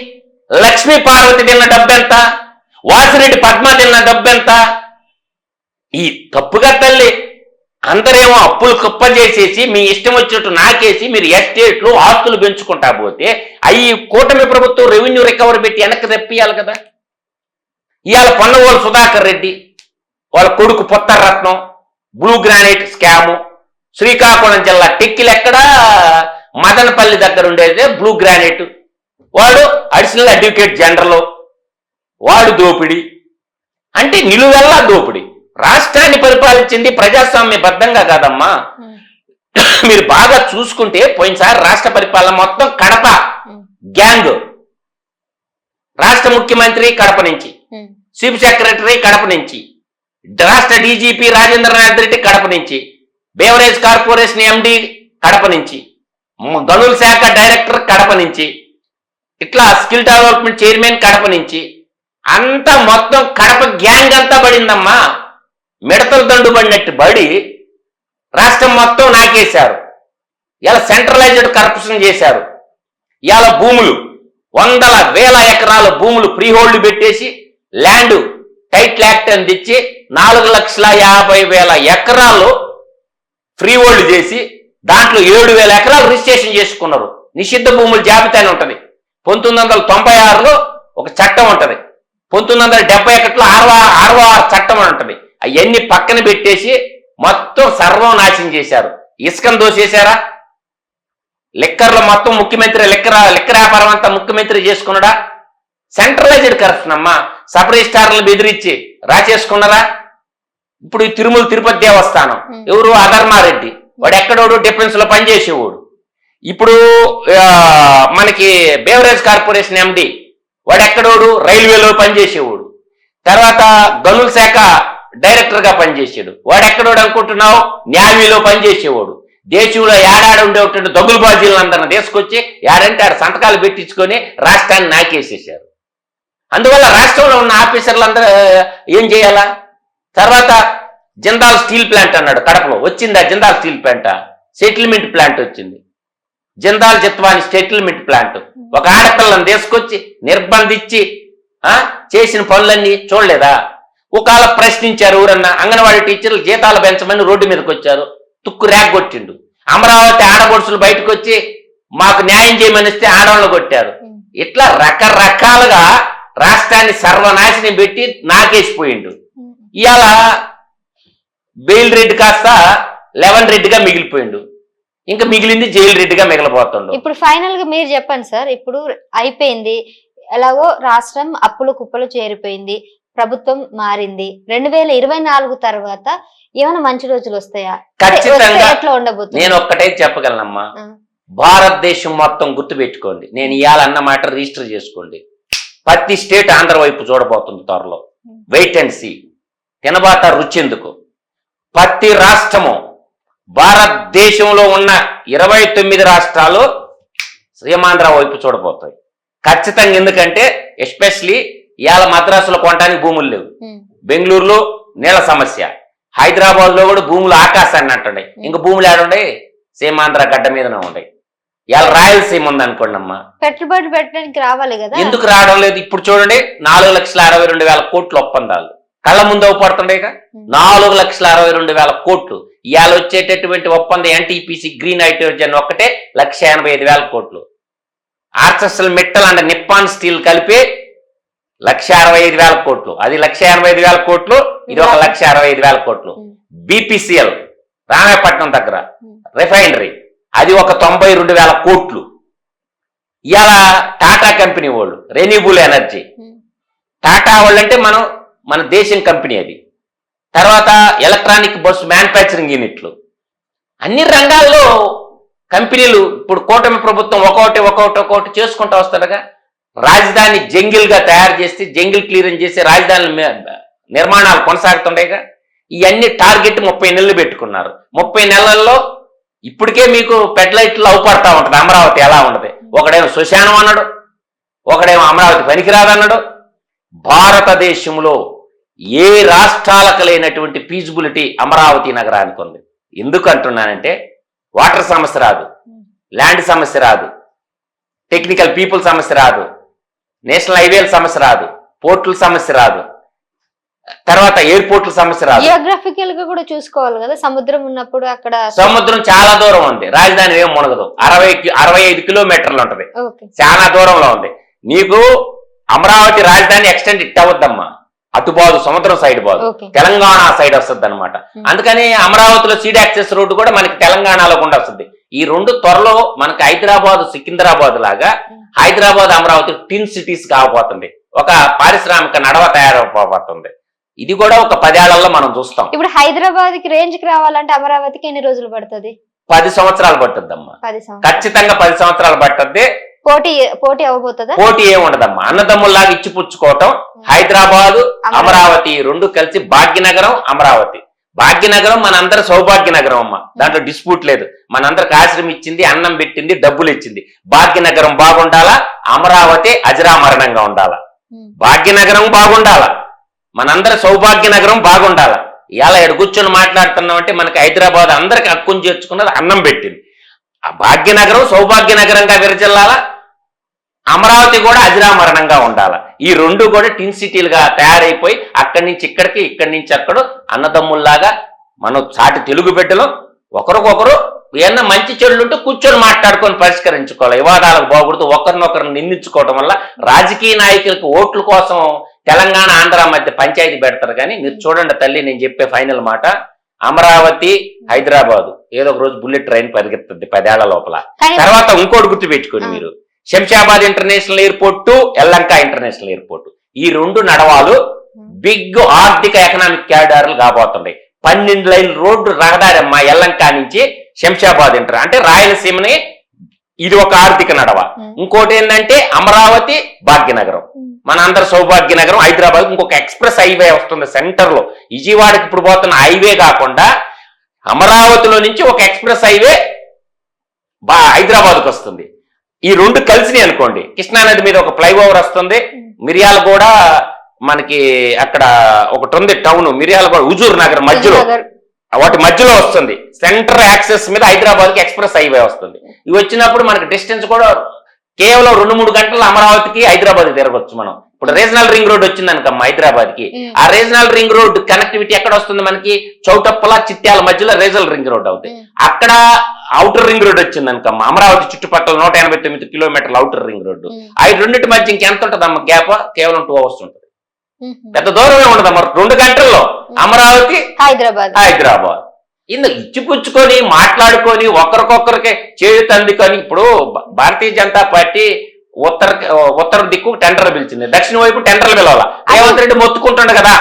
లక్ష్మీ పార్వతి తిన్న డబ్బు ఎంత? వాసిరెడ్డి పద్మ తిన్న డబ్బు ఎంత? ఈ తప్పుగా తల్లి. అందరేమో అప్పులు కుప్ప చేసేసి మీ ఇష్టం వచ్చినట్టు నాకేసి మీరు ఎస్టేట్లు ఆస్తులు పెంచుకుంటా పోతే అవి కూటమి ప్రభుత్వం రెవెన్యూ రికవరీ పెట్టి వెనక్కి తెప్పియాలి కదా. ఇవాళ పొన్నవోలు సుధాకర్ రెడ్డి వాళ్ళ కొడుకు పొత్తరత్నం బ్లూ గ్రానైట్ స్కాము, శ్రీకాకుళం జిల్లా టెక్కిలు ఎక్కడా మదనపల్లి దగ్గర ఉండేది బ్లూ గ్రానైట్, వాడు అడిషనల్ అడ్వకేట్ జనరల్, వాడు దోపిడి. అంటే నిలువెల్లా దోపిడి. రాష్ట్రాన్ని పరిపాలించింది ప్రజాస్వామ్యబద్ధంగా కాదమ్మా. మీరు బాగా చూసుకుంటే పోయినసారి రాష్ట్ర పరిపాలన మొత్తం కడప గ్యాంగ్. రాష్ట్ర ముఖ్యమంత్రి కడప నుంచి, చీఫ్ సెక్రటరీ కడప నుంచి, రాష్ట్ర డీజీపీ రాజేంద్రనాథ్ రెడ్డి కడప నుంచి, బేవరేజ్ కార్పొరేషన్ ఎండి కడప నుంచి, గనుల శాఖ డైరెక్టర్ కడప నుంచి, ఇట్లా స్కిల్ డెవలప్మెంట్ చైర్మన్ కడప నుంచి, అంతా మొత్తం కడప గ్యాంగ్ అంతా పడిందమ్మా. మిడతల దండు పడినట్టు బడి రాష్ట్రం మొత్తం నాకేశారు. ఇలా సెంట్రలైజ్డ్ కరప్షన్ చేశారు. ఇవాళ భూములు 100,000 ఎకరాల భూములు ఫ్రీ హోల్డ్ పెట్టేసి ల్యాండ్ టైటిల్ యాక్ట్ అని తెచ్చి 4,50,000 ఎకరాలు ఫ్రీ హోల్డ్ చేసి దాంట్లో 7,000 ఎకరాలు రిజిస్ట్రేషన్ చేసుకున్నారు. నిషిద్ధ భూముల జాబితానే ఉంటది. 1996లో ఒక చట్టం ఉంటది, 1971లో 6వ చట్టం అని ఉంటది. అవన్నీ పక్కన పెట్టేసి మొత్తం సర్వనాశనం చేశారు. ఇసుకను దోసేశారా? లిక్కర్లో మొత్తం ముఖ్యమంత్రి లిక్కర్ వ్యాపారం అంతా ముఖ్యమంత్రి చేసుకున్నాడా? సెంట్రలైజ్డ్ కరప్షన్ అమ్మా. సబ్ రిజిస్ట్రార్లను బెదిరించి రాసేసుకున్నారా? ఇప్పుడు ఈ తిరుపతి దేవస్థానం ఎవరు? అధర్మారెడ్డి, వాడు ఎక్కడోడు డిఫెన్స్ లో పనిచేసేవాడు. ఇప్పుడు మనకి బేవరేజ్ కార్పొరేషన్ ఎండి, వాడు ఎక్కడోడు రైల్వేలో పనిచేసేవాడు. తర్వాత గనుల శాఖ డైరెక్టర్ గా పనిచేసాడు, వాడు ఎక్కడోడు అనుకుంటున్నావు? న్యావీలో పనిచేసేవాడు. దేశంలో ఏడాడు ఉండేటువంటి దొంగల బాజీలను అందరిని తీసుకొచ్చి యాడంటే ఆడ సంతకాలు పెట్టించుకొని రాష్ట్రాన్ని నాకేసేసారు. అందువల్ల రాష్ట్రంలో ఉన్న ఆఫీసర్లందరూ ఏం చేయాలా? తర్వాత జిందాల్ స్టీల్ ప్లాంట్ అన్నాడు కడపలో, వచ్చిందా Jindal steel plant? Settlement plant వచ్చింది, జిందాల్ జిత్వాని సెటిల్మెంట్ ప్లాంట్. ఒక ఆడపిల్లని తీసుకొచ్చి నిర్బంధించి చేసిన పనులన్నీ చూడలేదా? ఒకవేళ ప్రశ్నించారు ఎవరన్నా, అంగన్వాడీ టీచర్లు జీతాలు పెంచమని రోడ్డు మీదకి వచ్చారు, తుక్కు ర్యాక్ కొట్టిండు. అమరావతి ఆడబొడుసులు బయటకు వచ్చి మాకు న్యాయం చేయమని ఇస్తే ఆడవాళ్ళు కొట్టారు. ఇట్లా రకరకాలుగా రాష్ట్రాన్ని సర్వనాశనం పెట్టి నాకేసిపోయిండు. ఇవాళ బెయిల్ రెడ్డి కాస్త 11 రెడ్డిగా మిగిలిపోయిండు, ఇంకా మిగిలింది జైలు రెడ్డిగా మిగిలిపోతుండు. ఇప్పుడు ఫైనల్ గా మీరు చెప్పండి సార్, ఇప్పుడు అయిపోయింది, ఎలాగో రాష్ట్రం అప్పులు కుప్పలు చేరిపోయింది, ప్రభుత్వం మారింది. 2024 తర్వాత ఏమైనా మంచి రోజులు వస్తాయా? ఖచ్చితంగా ఎట్లా ఉండబోతుంది? నేను ఒక్కటే చెప్పగలనమ్మా, భారతదేశం మొత్తం గుర్తుపెట్టుకోండి, నేను ఇవాళ అన్న మాట రిజిస్టర్ చేసుకోండి. ప్రతి స్టేట్ ఆంధ్ర వైపు చూడబోతుంది త్వరలో. Wait and see. తినబాత రుచెందుకు? ప్రతి రాష్ట్రము, భారతదేశంలో ఉన్న 29 రాష్ట్రాలు సీమాంధ్ర వైపు చూడబోతాయి ఖచ్చితంగా. ఎందుకంటే ఎస్పెషలీ ఇవాళ మద్రాసులో కొనడానికి భూములు లేవు, ఉమ్, బెంగళూరులో నీళ్ళ సమస్య, హైదరాబాద్ లో కూడా భూములు ఆకాశాన్ని అంటుండే, ఇంకా భూములు ఏడుండే సీమాంధ్ర గడ్డ మీదనే ఉండే. ఇవాళ రాయలసీమ ఉంది అనుకోండి అమ్మా, పెట్టుబడి పెట్టడానికి రావాలి కదా. ఎందుకు రావడం లేదు? ఇప్పుడు చూడండి 4,62,000 కోట్లు ఒప్పందాలు కళ్ళ ముందు అవపడుతుండేగా. 4,62,000 కోట్లు ఇవాళ వచ్చేటటువంటి ఒప్పందం ఎన్టీపీసీ గ్రీన్ హైడ్రోజన్ ఒక్కటే 1,85,000 కోట్లు. ఆర్చెస్ట్రల్ మెటల్ అండ్ నిప్పాన్ స్టీల్ కలిపి 1,65,000 కోట్లు. అది 1,85,000 కోట్లు, ఇది 1,65,000 కోట్లు. బీపీసీఎల్ రామాయపట్నం దగ్గర రిఫైనరీ, అది 92,000 కోట్లు. ఇవాళ టాటా కంపెనీ వాళ్ళు రెన్యూబుల్ ఎనర్జీ, టాటా వాళ్ళు అంటే మన దేశం కంపెనీ అది. తర్వాత ఎలక్ట్రానిక్ బస్ మ్యానుఫ్యాక్చరింగ్ యూనిట్లు, అన్ని రంగాల్లో కంపెనీలు ఇప్పుడు కూటమి ప్రభుత్వం ఒక్కొక్కటి చేసుకుంటూ వస్తారుగా. రాజధాని జంగిల్ గా తయారు చేసి జంగిల్ క్లియరెన్స్ చేసి రాజధాని నిర్మాణాలు కొనసాగుతుండేగా. ఇవన్నీ టార్గెట్ 30 నెలలు పెట్టుకున్నారు. 30 నెలల్లో ఇప్పటికే మీకు పెడ్లైట్లు అవుపడతా ఉంటది అమరావతి ఎలా ఉండదు. ఒకడేమో శ్మశానం అన్నాడు, ఒకడేమో అమరావతి పనికిరాదన్నాడు. భారతదేశంలో ఏ రాష్ట్రాలకు లేనటువంటి ఫీజిబిలిటీ అమరావతి నగరానికి ఉంది. ఎందుకు అంటున్నానంటే వాటర్ సమస్య రాదు, ల్యాండ్ సమస్య రాదు, టెక్నికల్ పీపుల్ సమస్య రాదు, నేషనల్ హైవేల సమస్య రాదు, పోర్టుల సమస్య రాదు, తర్వాత ఎయిర్పోర్ట్ల సమస్య రాదు. జియోగ్రఫికల్ గా కూడా చూసుకోవాలి కదా, సముద్రం ఉన్నప్పుడు అక్కడ సముద్రం చాలా దూరం ఉంది, రాజధాని ఏం మునగదు. 65 కిలోమీటర్లు ఉంటది, చాలా దూరంలో ఉంది. నీకు అమరావతి రాజధాని ఎక్స్టెండ్ ఇట్ అవద్దమ్మా, అటు బాదు సముద్రం సైడ్ బాదు, తెలంగాణ సైడ్ వస్తుంది అనమాట. అందుకని అమరావతిలో సీడ్ యాక్సెస్ రోడ్డు కూడా మనకి తెలంగాణలో గుండా వస్తుంది. ఈ రెండు త్వరలో మనకి హైదరాబాద్ సికింద్రాబాద్ లాగా హైదరాబాద్ అమరావతి టిన్ సిటీస్ కాబోతుంది, ఒక పారిశ్రామిక నడవ తయారైపోతుంది. ఇది కూడా ఒక 10 ఏళ్లలో మనం చూస్తాం. ఇప్పుడు హైదరాబాద్ కి రేంజ్ కి రావాలంటే అమరావతికి ఎన్ని రోజులు పడుతుంది? 10 సంవత్సరాలు పట్టుద్దమ్మా, ఖచ్చితంగా 10 సంవత్సరాలు పట్టుద్ది. పోటీ అవ్వబోతుందా? పోటీ ఏముండదమ్మా, అన్నదమ్ముల్లాగా ఇచ్చిపుచ్చుకోవటం. హైదరాబాదు అమరావతి రెండు కలిసి భాగ్యనగరం అమరావతి. భాగ్యనగరం మనందరి సౌభాగ్యనగరం అమ్మ, దాంట్లో డిస్ప్యూట్ లేదు. మనందరికి ఆశ్రమం ఇచ్చింది, అన్నం పెట్టింది, డబ్బులు ఇచ్చింది. భాగ్యనగరం బాగుండాలా, అమరావతి అజరామరణంగా ఉండాలా. భాగ్యనగరం బాగుండాలా, మనందరి సౌభాగ్యనగరం బాగుండాలా. ఇలా ఎక్కడ కూర్చొని మాట్లాడుతున్నాం అంటే మనకి హైదరాబాద్ అందరికి హక్కును చేర్చుకున్నది, అన్నం పెట్టింది. ఆ భాగ్యనగరం సౌభాగ్యనగరంగా విరజిల్లాలా, అమరావతి కూడా అజరామరణంగా ఉండాలా. ఈ రెండు కూడా టిన్ సిటీలుగా తయారైపోయి అక్కడి నుంచి ఇక్కడికి, ఇక్కడి నుంచి అక్కడ అన్నదమ్ముల్లాగా మనం సాటి తెలుగు బిడ్డలు ఒకరికొకరు ఏమన్నా మంచి చెడులు ఉంటే కూర్చొని మాట్లాడుకొని పరిష్కరించుకోవాలి. వివాదాలకు బాగుడుతూ ఒకరినొకరిని నిందించుకోవడం వల్ల రాజకీయ నాయకులకు ఓట్ల కోసం తెలంగాణ ఆంధ్ర మధ్య పంచాయతీ పెడతారు. కానీ మీరు చూడండి తల్లి, నేను చెప్పే ఫైనల్ మాట, అమరావతి హైదరాబాదు ఏదో ఒక రోజు బుల్లెట్ ట్రైన్ పరిగెత్తుంది 10 ఏళ్ల లోపల. తర్వాత ఇంకోటి గుర్తు పెట్టుకోండి మీరు, Shamshabad international airport, Yelahanka international airport, ఈ రెండు నడవాలు బిగ్ ఆర్థిక ఎకనామిక్ క్యారిడార్లు కాబోతున్నాయి. 12 లైన్ రోడ్డు రహదారి అమ్మా, ఎల్లంక నుంచి శంషాబాద్ అంటే రాయలసీమని ఇది ఒక ఆర్థిక నడవ. ఇంకోటి ఏంటంటే అమరావతి భాగ్యనగరం, మనందరి సౌభాగ్యనగరం. హైదరాబాద్ ఇంకొక ఎక్స్ప్రెస్ హైవే వస్తుంది సెంటర్ లో, విజయవాడకి ఇప్పుడు పోతున్న హైవే కాకుండా అమరావతిలో నుంచి ఒక ఎక్స్ప్రెస్ హైవే హైదరాబాద్కి వస్తుంది. ఈ రెండు కలిసినాయి అనుకోండి, కృష్ణానది మీద ఒక ఫ్లైఓవర్ వస్తుంది. మిర్యాలగూడ మనకి అక్కడ ఒకటి ఉంది టౌన్, మిర్యాలగూడ హుజూర్ నగర్ మధ్యలో, వాటి మధ్యలో వస్తుంది. సెంటర్ యాక్సెస్ మీద హైదరాబాద్ కి ఎక్స్ప్రెస్ హైవే వస్తుంది. ఇవి వచ్చినప్పుడు మనకి డిస్టెన్స్ కూడా కేవలం 2-3 గంటలు అమరావతికి హైదరాబాద్ తిరగొచ్చు మనం. ఇప్పుడు రీజనల్ రింగ్ రోడ్ వచ్చింది అనుకమ్మ హైదరాబాద్ కి, ఆ రీజనల్ రింగ్ రోడ్ కనెక్టివిటీ ఎక్కడ వస్తుంది మనకి, చౌటప్పల చిట్యాల మధ్యలో రీజనల్ రింగ్ రోడ్ అవుతుంది. అక్కడ ఔటర్ రింగ్ రోడ్ వచ్చింది అనుకమ్మ, అమరావతి చుట్టుపక్కల 189 కిలోమీటర్ల ఔటర్ రింగ్ రోడ్డు. ఆ రెండింటి మధ్య ఇంకెంత ఉంటుందమ్మ గ్యాప్, కేవలం 2 అవర్స్ ఉంటుంది. పెద్ద దూరమే ఉండదమ్మ, 2 గంటల్లో అమరావతి హైదరాబాద్. ఇందుకు ఇచ్చిపుచ్చుకొని మాట్లాడుకొని ఒకరికొకరికి చేయుత అందుకొని. ఇప్పుడు భారతీయ జనతా పార్టీ ఉత్తర దిక్కు టెండర్ పిలిచింది, దక్షిణ వైపు టెండర్లు పిలవాల. రేవంత్ రెడ్డి మొత్తుకుంటుండే కదా,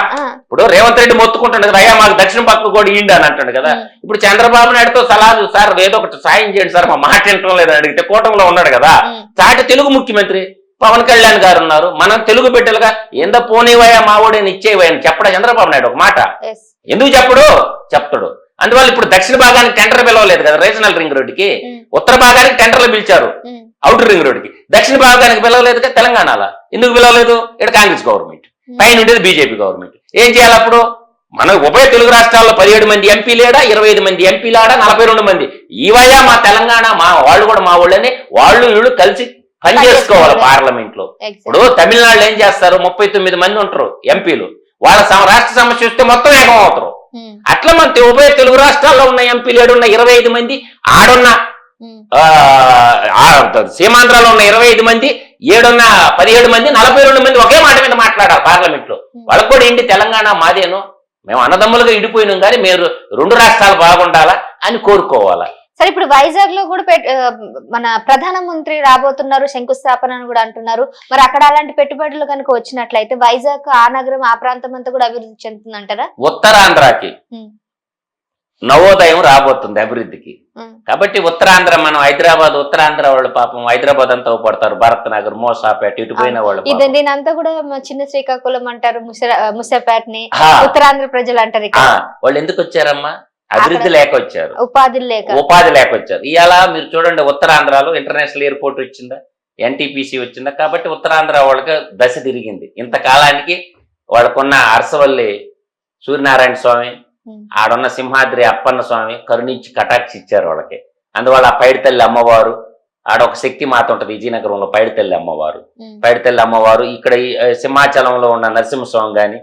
ఇప్పుడు రేవంత్ రెడ్డి మొత్తుకుంటుండే కదా, అయ్యా మాకు దక్షిణ పక్క కూడా ఈండి అని అంటుండే కదా. ఇప్పుడు చంద్రబాబు నాయుడుతో సలహాలు, సార్ ఏదో ఒకటి సాయం చేయండి సార్, మా మాట వింటం లేదని అడిగితే కూటమిలో ఉన్నాడు కదా, చాటి తెలుగు ముఖ్యమంత్రి పవన్ కళ్యాణ్ గారు ఉన్నారు. మనం తెలుగు బిడ్డలుగా ఏందో పోనేవయ్యా మావోడని ఇచ్చేవయ్యా అని చెప్పడా చంద్రబాబు నాయుడు ఒక మాట? ఎందుకు చెప్తాడు. అందువల్ల ఇప్పుడు దక్షిణ భాగానికి టెండర్ పిలవలేదు కదా రీజనల్ రింగ్ రోడ్డుకి, ఉత్తర భాగానికి టెండర్లు పిలిచారు ఔటర్ రింగ్ రోడ్డుకి. దక్షిణ భాగానికి పిలవలేదుగా తెలంగాణలో. ఎందుకు పిలవలేదు? ఇక్కడ కాంగ్రెస్ గవర్నమెంట్, పైన ఉండేది బీజేపీ గవర్నమెంట్. ఏం చేయాలి అప్పుడు? మన ఉభయ తెలుగు రాష్ట్రాల్లో 17 మంది ఎంపీలేడా, 25 మంది ఎంపీలాడా, 42 మంది ఈవయా మా తెలంగాణ, మా వాళ్ళు కూడా మా వాళ్ళని వాళ్ళు వీళ్ళు కలిసి పనిచేసుకోవాలి పార్లమెంట్ లో. ఇప్పుడు తమిళనాడులో ఏం చేస్తారు? 39 మంది ఉంటారు ఎంపీలు, వాళ్ళ రాష్ట్ర సమస్య వస్తే మొత్తం ఏకం అవుతారు. అట్లా మన ఉభయ తెలుగు రాష్ట్రాల్లో ఉన్న ఎంపీలు ఏడున్న 25 మంది, ఆడున్న సీమాంధ్రలో ఉన్న 25 మంది, ఏడున్న 17 మంది, 42 మంది ఒకే మాట మీద మాట్లాడాలి పార్లమెంట్ లో. వాళ్ళకు కూడా ఏంటి, తెలంగాణ మాదేనో, మేము అన్నదమ్ములుగా ఇడిపోయినాం, కానీ మీరు 2 రాష్ట్రాలు బాగుండాలా అని కోరుకోవాలా. సరే, ఇప్పుడు వైజాగ్ లో కూడా మన ప్రధానమంత్రి రాబోతున్నారు, శంకుస్థాపన అని కూడా అంటున్నారు. మరి అక్కడ అలాంటి పెట్టుబడులు కనుక వచ్చినట్లయితే వైజాగ్, ఆ నగరం, ఆ ప్రాంతం అంతా కూడా అభివృద్ధి చెందుతుందంటారా? ఉత్తరాంధ్రకి నవోదయం రాబోతుంది అభివృద్ధికి. కాబట్టి ఉత్తరాంధ్ర, మనం హైదరాబాద్, ఉత్తరాంధ్ర వాళ్ళు పాపం హైదరాబాద్ అంతా పడతారు, భరత్ నగర్, మోసాపేట, ఇటు పోయిన వాళ్ళు. దీని అంతా కూడా చిన్న శ్రీకాకుళం అంటారు, ముసాపేటని ఉత్తరాంధ్ర ప్రజలు అంటారు. వాళ్ళు ఎందుకు వచ్చారమ్మా? అభివృద్ధి లేక వచ్చారు, ఉపాధి లేక వచ్చారు. ఇవాళ మీరు చూడండి, ఉత్తరాంధ్రలో ఇంటర్నేషనల్ ఎయిర్పోర్ట్ వచ్చిందా, ఎన్టీపీసీ వచ్చిందా? కాబట్టి ఉత్తరాంధ్ర వాళ్ళకి దశ తిరిగింది. ఇంతకాలానికి వాళ్ళకున్న అరసవల్లి సూర్యనారాయణ స్వామి, ఆడున్న సింహాద్రి అప్పన్న స్వామి కరుణించి కటాక్షి ఇచ్చారు వాళ్ళకి. అందువల్ల పైడితల్లి అమ్మవారు, ఆడొక శక్తి మాత ఉంటది విజయనగరంలో, పైడితల్లి అమ్మవారు. పైడితల్లి అమ్మవారు ఇక్కడ సింహాచలంలో ఉన్న నరసింహస్వామి గాని,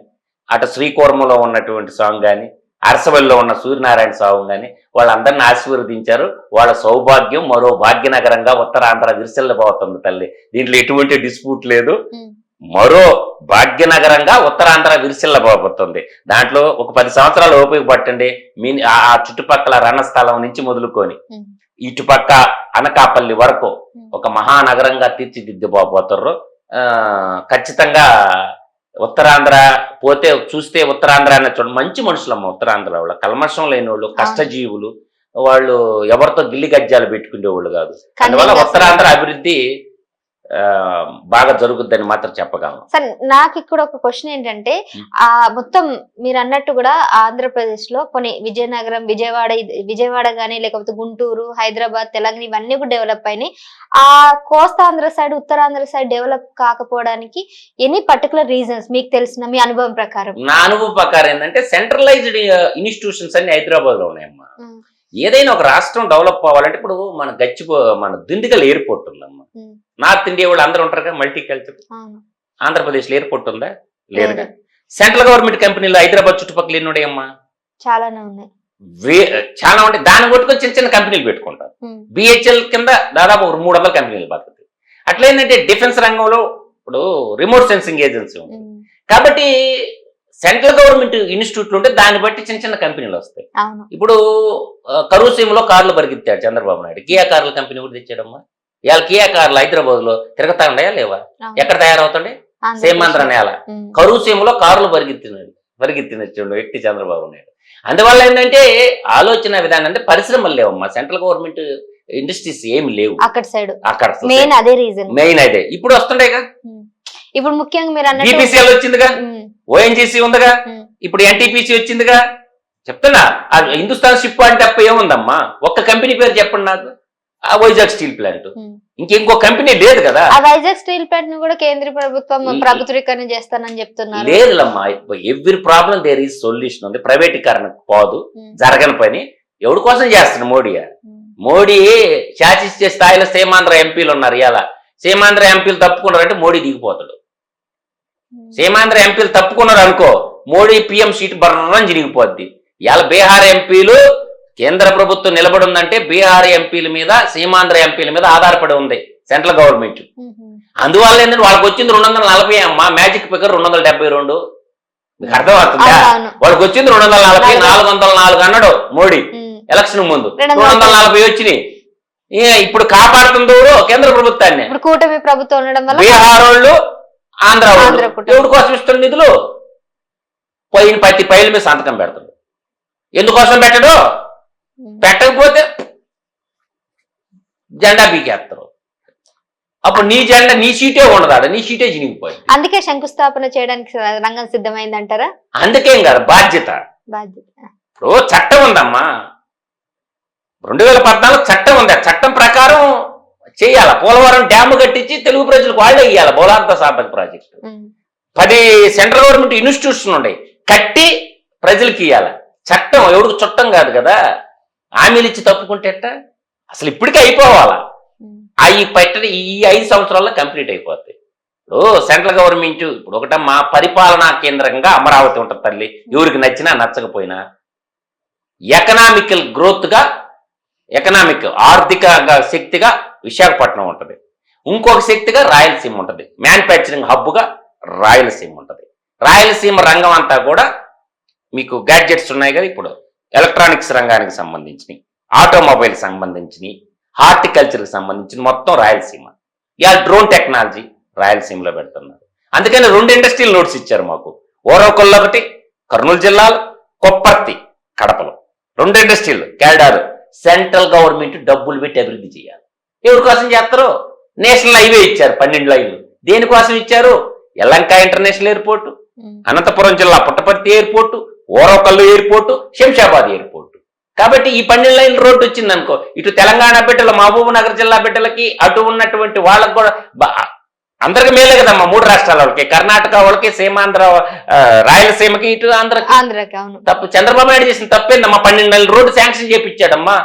అటు శ్రీకూర్మలో ఉన్నటువంటి స్వామి గాని, అరసవల్లిలో ఉన్న సూర్యనారాయణ స్వామి గాని వాళ్ళందరినీ ఆశీర్వదించారు. వాళ్ళ సౌభాగ్యం మరో భాగ్యనగరంగా ఉత్తరాంధ్ర విరిసిల్లబోతుంది తల్లి. దీంట్లో ఎటువంటి డిస్ప్యూట్ లేదు. మరో భాగ్యనగరంగా ఉత్తరాంధ్ర విరిసిల్లబోతుంది. దాంట్లో ఒక 10 సంవత్సరాలు ఓపిక పట్టండి. ఆ చుట్టుపక్కల రణస్థలం నుంచి మొదలుకొని ఇటుపక్క అనకాపల్లి వరకు ఒక మహానగరంగా తీర్చిదిద్దిపోతారు. ఖచ్చితంగా ఉత్తరాంధ్ర పోతే చూస్తే ఉత్తరాంధ్ర అనే చూడండి, మంచి మనుషులమ్మ ఉత్తరాంధ్ర వాళ్ళు, కల్మషం లేని వాళ్ళు, కష్టజీవులు వాళ్ళు, ఎవరితో గిల్లి గజ్జాలు పెట్టుకునేవాళ్ళు కాదు. అందువల్ల ఉత్తరాంధ్ర అభివృద్ధి బాగా జరుగుద్దని మాత్రం చెప్పగలను. సార్, నాకు ఇక్కడ ఒక క్వశ్చన్ ఏంటంటే, ఆ మొత్తం మీరు అన్నట్టు కూడా ఆంధ్రప్రదేశ్ లో కొన్ని విజయనగరం, విజయవాడ గానీ, లేకపోతే గుంటూరు, హైదరాబాద్, తెలంగాణ ఇవన్నీ కూడా డెవలప్ అయినాయి. ఆ Kostandhra side, Uttarandhra side develop కాకపోవడానికి ఎనీ పర్టికులర్ రీజన్స్ మీకు తెలిసిన మీ అనుభవం ప్రకారం? నా అనుభవం ప్రకారం ఏంటంటే, సెంట్రలైజ్డ్ ఇన్స్టిట్యూషన్స్ అన్ని హైదరాబాద్ లో ఉన్నాయమ్మా. ఏదైనా ఒక రాష్ట్రం డెవలప్ అవ్వాలంటే, ఇప్పుడు మన దిండిగల్ ఎయిర్పోర్ట్ ఉందమ్మా. నార్త్ ఇండియా వాళ్ళు అందరూ ఉంటారు కదా, మల్టీకల్చర్. ఆంధ్రప్రదేశ్ లో ఎయిర్పోర్ట్ ఉందా? లేదుగా. సెంట్రల్ గవర్నమెంట్ కంపెనీలు హైదరాబాద్ చుట్టుపక్కల ఎన్ని ఉన్నాయమ్మా? చాలానే ఉన్నాయి. చాలా ఉంటాయి. దాన్ని కొట్టుకొని చిన్న చిన్న కంపెనీలు పెట్టుకుంటారు. బిహెచ్ఎల్ కింద దాదాపు 300 కంపెనీలు బతుకుతాయి. అట్లా ఏంటంటే, డిఫెన్స్ రంగంలో ఇప్పుడు రిమోట్ సెన్సింగ్ ఏజెన్సీ ఉంది. కాబట్టి సెంట్రల్ గవర్నమెంట్ ఇన్స్టిట్యూట్లు ఉంటే దాన్ని బట్టి చిన్న చిన్న కంపెనీలు వస్తాయి. ఇప్పుడు కరూసీమలో కార్లు పరిగెత్తాడు చంద్రబాబు నాయుడు, కియా కార్ల కంపెనీ కూడా తెచ్చాడమ్మా. ఇవాళ కియా కార్లు హైదరాబాద్ లో తిరుగుతా ఉన్నాయా లేవా? ఎక్కడ తయారవుతాయి? సీమాంధ్ర నేల కరూసీమలో కార్లు పరిగెత్తిన వ్యక్తి చంద్రబాబు నాయుడు. అందువల్ల ఏంటంటే, ఆలోచన విధానం అంటే పరిశ్రమలు లేవమ్మా, సెంట్రల్ గవర్నమెంట్ ఇండస్ట్రీస్ ఏమి లేవు అక్కడ. మెయిన్ అదే. ఇప్పుడు వస్తుండే కదా, ఇప్పుడు ముఖ్యంగా మీరు అన్నట్టు బీపీసీఎల్ వచ్చిందిగా, ఓఎన్జీసీ ఉందిగా, ఇప్పుడు ఎన్టీపీసీ వచ్చిందిగా. చెప్తున్నా, హిందుస్థాన్ షిప్ అంటే తప్ప ఏముందమ్మా? ఒక్క కంపెనీ పేరు చెప్పండి నాకు. ఆ వైజాగ్ స్టీల్ ప్లాంట్, ఇంకో కంపెనీ లేదు కదా. ఆ వైజాగ్ స్టీల్ ప్లాంట్ ను కూడా కేంద్ర ప్రభుత్వం ప్రభుత్వీకరణ చేస్తానని చెప్తున్నారు. లేదులమ్మా, every problem there is solution ఉంది. ప్రైవేటీకరణ పోదు, జరగని పని. ఎవరి కోసం చేస్తున్నాడు మోడీ? శాసిస్తే స్థాయిలో సీమాంధ్ర ఎంపీలు ఉన్నారు. ఇలా సీమాంధ్ర ఎంపీలు తప్పుకున్నారంటే మోడీ దిగిపోతాడు. సీమాంధ్ర ఎంపీలు తప్పుకున్నారు అనుకో, మోడీ పిఎం సీట్ బర్రని చిరిగిపోద్ది. ఇవాళ బీహార్ ఎంపీలు కేంద్ర ప్రభుత్వం నిలబడి ఉందంటే బీహార్ ఎంపీల మీద, సీమాంధ్ర ఎంపీల మీద ఆధారపడి ఉంది సెంట్రల్ గవర్నమెంట్. అందువల్ల ఏంటంటే, వాళ్ళకి వచ్చింది 240 అమ్మా, మ్యాజిక్ ఫిగర్ 272. మీకు అర్థమవుతుందా? వాళ్ళకి వచ్చింది 240, 404 అన్నాడు మోడీ ఎలక్షన్ ముందు. 240 వచ్చినాయి. ఇప్పుడు కాపాడుతుంది కేంద్ర ప్రభుత్వాన్ని. కూటమి ప్రభుత్వం ఉండడం వల్ల బీహార్ వాళ్ళు, ఆంధ్ర వాళ్ళు ఎవరి కోసం ఇస్తున్న నిధులు పోయిన 10 ఫైళ్ళ మీద సంతకం పెడతాడు. ఎందుకోసం పెట్టడు? పెట్టకపోతే జెండా బీకేస్తారు. అప్పుడు నీ జెండా, నీ సీటే ఉండదాడు, నీ సీటే చినిగిపోయింది. అందుకే శంకుస్థాపన చేయడానికి రంగం సిద్ధమైంది అంటారా? అందుకేం కాదు, బాధ్యత. ఇప్పుడు చట్టం ఉందమ్మా, 2014 చట్టం ఉంది. ఆ చట్టం ప్రకారం చేయాల. పోలవరం డ్యామ్ కట్టించి తెలుగు ప్రజలకు వాళ్ళే ఇవ్వాలి బౌలాంత సాధక ప్రాజెక్టు. 10 సెంట్రల్ గవర్నమెంట్ ఇన్స్టిట్యూషన్ ఉన్నాయి, కట్టి ప్రజలకి ఇవ్వాలి. చట్టం ఎవరికి చుట్టం కాదు కదా. హామీలు ఇచ్చి తప్పుకుంటే అసలు ఇప్పటికే అయిపోవాలా. అవి పెట్టడం ఈ 5 సంవత్సరాల్లో కంప్లీట్ అయిపోతాయి. ఇప్పుడు సెంట్రల్ గవర్నమెంట్ ఇప్పుడు ఒకట మా పరిపాలనా కేంద్రంగా అమరావతి ఉంటుంది తల్లి, ఎవరికి నచ్చినా నచ్చకపోయినా. ఎకనామికల్ గ్రోత్గా, ఎకనామిక్ ఆర్థిక శక్తిగా విశాఖపట్నం ఉంటుంది. ఇంకొక శక్తిగా రాయలసీమ ఉంటుంది, మ్యానుఫ్యాక్చరింగ్ హబ్గా రాయలసీమ ఉంటుంది. రాయలసీమ రంగం అంతా కూడా మీకు గ్యాడ్జెట్స్ ఉన్నాయి కదా, ఇప్పుడు ఎలక్ట్రానిక్స్ రంగానికి సంబంధించినవి, ఆటోమొబైల్కి సంబంధించినవి, హార్టికల్చర్కి సంబంధించిన మొత్తం రాయలసీమ. ఇవాళ డ్రోన్ టెక్నాలజీ రాయలసీమలో పెడుతున్నారు. అందుకని 2 ఇండస్ట్రియల్ నోట్స్ ఇచ్చారు మాకు. ఓరవకొల్లో ఒకటి కర్నూలు జిల్లాలో, కొప్పర్తి కడపలో 2 ఇండస్ట్రియల్ క్యారిడార్. సెంట్రల్ గవర్నమెంట్ డబ్బులు పెట్టి అభివృద్ధి చేయాలి. ఎవరి కోసం చేస్తారు? నేషనల్ హైవే ఇచ్చారు 12 లైన్లు. దేనికోసం ఇచ్చారు? యలంక ఇంటర్నేషనల్ ఎయిర్పోర్టు, అనంతపురం జిల్లా Puttaparthi airport, Orvakallu airport, Shamshabad airport. కాబట్టి ఈ 12 లైన్ల రోడ్డు వచ్చింది అనుకో, ఇటు తెలంగాణ బిడ్డల, మహబూబ్ నగర్ జిల్లా బిడ్డలకి, అటు ఉన్నటువంటి వాళ్ళకి కూడా అందరికి మేలే కదమ్మా. 3 రాష్ట్రాల వాళ్ళకి, కర్ణాటక వాళ్ళకి, సీమాంధ్ర రాయలసీమకి, ఇటు ఆంధ్రకి. తప్పు చంద్రబాబు నాయుడు చేసిన తప్పేందమ్మా. 12 లైన్ల రోడ్డు శాంక్షన్ చేయించాడమ్మా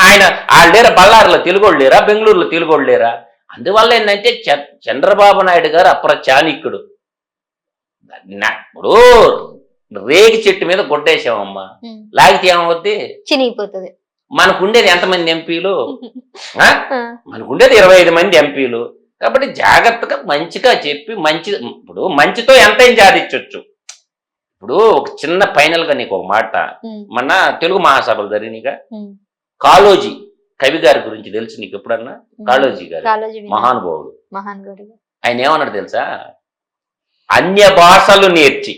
ఆయన. వాళ్ళు లేరా బళ్ళారులో తెలుగోళ్ళు లేరా, బెంగళూరులో తెలుగోళ్ళు లేరా? అందువల్ల ఏంటంటే చంద్రబాబు నాయుడు గారు చాణిక్యుడు. ఇప్పుడు రేగి చెట్టు మీద గొడ్డేసామమ్మా, లాగితే ఏమవుద్ది? చినిగిపోతుంది. మనకుండేది ఎంతమంది ఎంపీలు? మనకుండేది 25 మంది ఎంపీలు. కాబట్టి జాగ్రత్తగా మంచిగా చెప్పి ఇప్పుడు మంచితో ఎంతైనా సాధించవచ్చు. ఇప్పుడు ఒక చిన్న ఫైనల్ గా నీకు ఒక మాట, మొన్న తెలుగు మహాసభలు జరిగినాయిగా, కాళోజీ కవి గారి గురించి తెలుసు నీకు ఎప్పుడన్నా? కాళోజీ గారు మహానుభావుడు. ఆయన ఏమన్నాడు తెలుసా? అన్య భాషలు నేర్చి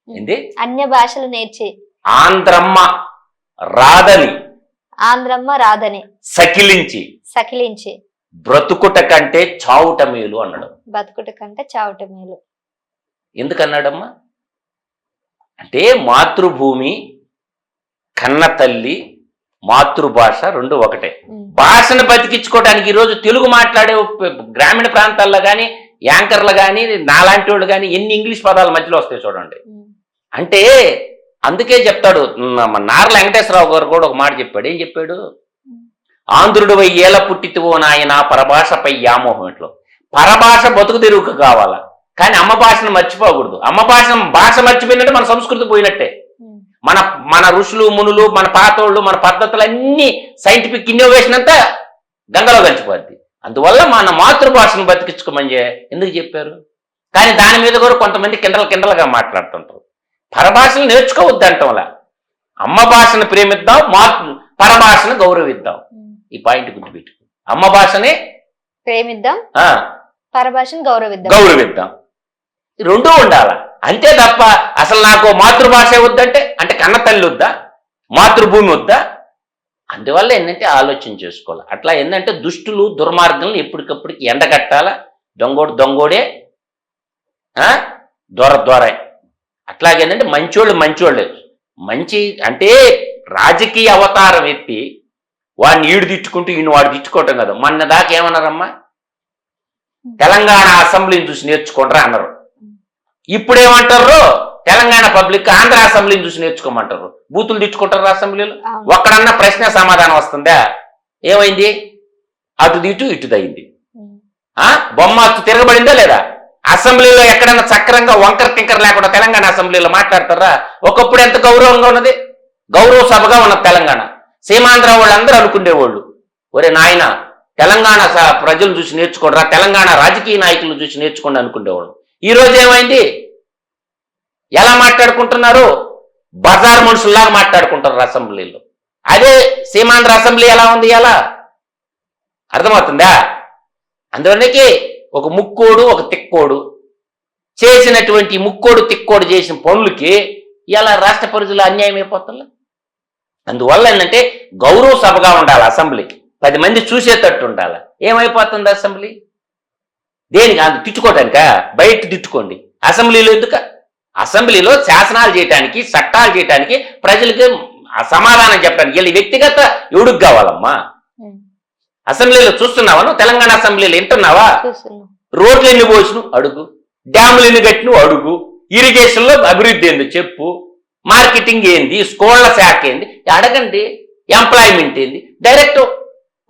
ఏంది? అన్య భాషలు నేర్చి ఆంధ్రమ్మ రాదని సకిలించి బ్రతుకుట కంటే చావుట మేలు అన్నాడు. బ్రతుకుట కంటే చావుట మేలు ఎందుకన్నాడమ్మా? అంటే మాతృభూమి, కన్న తల్లి, మాతృభాష 2 ఒకటే. భాషను బతికించుకోవడానికి ఈరోజు తెలుగు మాట్లాడే గ్రామీణ ప్రాంతాల్లో కానీ, యాంకర్లు కానీ, నాలాంటి వాళ్ళు కానీ ఎన్ని ఇంగ్లీష్ పదాలు మధ్యలో వస్తాయి చూడండి. అంటే అందుకే చెప్తాడు నార్ల వెంకటేశ్వరరావు గారు కూడా ఒక మాట చెప్పాడు. ఏం చెప్పాడు? ఆంధ్రుడు 1000 ఏళ్ల పుట్టితివో నాయన పరభాషపై వ్యామోహం. ఇట్లో పరభాష బతుకు తెరువుకు కావాలా, కానీ అమ్మ భాషను మర్చిపోకూడదు. అమ్మ భాష మర్చిపోయినట్టే మన సంస్కృతి పోయినట్టే. మన ఋషులు, మునులు, మన పాతోళ్ళు, మన పద్ధతులన్నీ సైంటిఫిక్ ఇన్నోవేషన్ అంతా గంగలో కలిసిపోద్ది. అందువల్ల మన మాతృభాషను బతికించుకోమని ఎందుకు చెప్పారు? కానీ దాని మీద కూడా కొంతమంది కిండలుగా మాట్లాడుతుంటారు. పరభాషను నేర్చుకోవద్దంటంలా. అమ్మ భాషను ప్రేమిద్దాం, పరభాషను గౌరవిద్దాం. ఈ పాయింట్ గుర్తుపెట్టుకో. అమ్మ భాషనే ప్రేమిద్దాం, పరభాషను గౌరవిద్దాం. 2 ఉండాల. అంతే తప్ప అసలు నాకు మాతృభాష వద్దంటే అంటే కన్న తల్లి వద్దా, మాతృభూమి వద్దా? అందువల్ల ఏంటంటే ఆలోచన చేసుకోవాలి. అట్లా ఏంటంటే దుష్టులు, దుర్మార్గులను ఎప్పటికప్పటికి ఎండగట్టాల. దొంగోడే, దొరే. అట్లాగేంటంటే మంచోళ్ళే. మంచి అంటే రాజకీయ అవతారం ఎత్తి వాడిని ఈడు తిట్టుకుంటూ ఈయన వాడు తిట్టుకోవటం కదా. మొన్న దాకా ఏమన్నారమ్మా? తెలంగాణ అసెంబ్లీని చూసి నేర్చుకోండి అన్నారు. ఇప్పుడేమంటారు? తెలంగాణ పబ్లిక్ ఆంధ్ర అసెంబ్లీని చూసి నేర్చుకోమంటారు. బూతులు తిట్టుకుంటారు అసెంబ్లీలో. ఒక్కడన్నా ప్రశ్న సమాధానం వస్తుందా? ఏమైంది? అటు ఇటు అయింది. బొమ్మ తిరగబడిందా లేదా? అసెంబ్లీలో ఎక్కడన్నా చక్రంగా వంకర టింకర్ లేకుండా తెలంగాణ అసెంబ్లీలో మాట్లాడతారా? ఒకప్పుడు ఎంత గౌరవంగా ఉన్నది, గౌరవ సభగా ఉన్నది తెలంగాణ. సీమాంధ్ర వాళ్ళందరూ అనుకునేవాళ్ళు, ఒరే నాయన తెలంగాణ ప్రజలు చూసి నేర్చుకోండి, తెలంగాణ రాజకీయ నాయకులను చూసి నేర్చుకోండి అనుకునేవాళ్ళు. ఈ రోజు ఏమైంది? ఎలా మాట్లాడుకుంటున్నారు? బజార్ మనుషుల్లాగా మాట్లాడుకుంటారు అసెంబ్లీలో. అదే సీమాంధ్ర అసెంబ్లీ ఎలా ఉంది? ఎలా అర్థమవుతుందా? అందువల్లకి ఒక ముక్కోడు, ఒక తిక్కోడు చేసినటువంటి ముక్కోడు తిక్కోడు చేసిన పనులకి ఇలా రాష్ట్ర ప్రజలు అన్యాయం అయిపోతుంది. అందువల్ల ఏంటంటే గౌరవ సభగా ఉండాలి అసెంబ్లీ, 10 మంది చూసేటట్టు ఉండాలి. ఏమైపోతుంది అసెంబ్లీ? దేనికి? అంత తిట్టుకోవటానికా? బయట తిట్టుకోండి. అసెంబ్లీలో ఎందుక? అసెంబ్లీలో శాసనాలు చేయటానికి, చట్టాలు చేయటానికి, ప్రజలకి సమాధానం చెప్పడానికి. వీళ్ళ వ్యక్తిగత ఎవడికి కావాలమ్మా? అసెంబ్లీలో చూస్తున్నావా నువ్వు? తెలంగాణ అసెంబ్లీలో వింటున్నావా? చూస్తున్నాం. రోడ్లు ఎన్ని పోసిను అడుగు, డ్యాములు ఎన్ని కట్టిను అడుగు, ఇరిగేషన్ లో అభివృద్ధి ఏంది చెప్పు, మార్కెటింగ్ ఏంది, స్కూళ్ల శాఖ ఏంది అడగండి, ఎంప్లాయ్మెంట్ ఏంది, డైరెక్ట్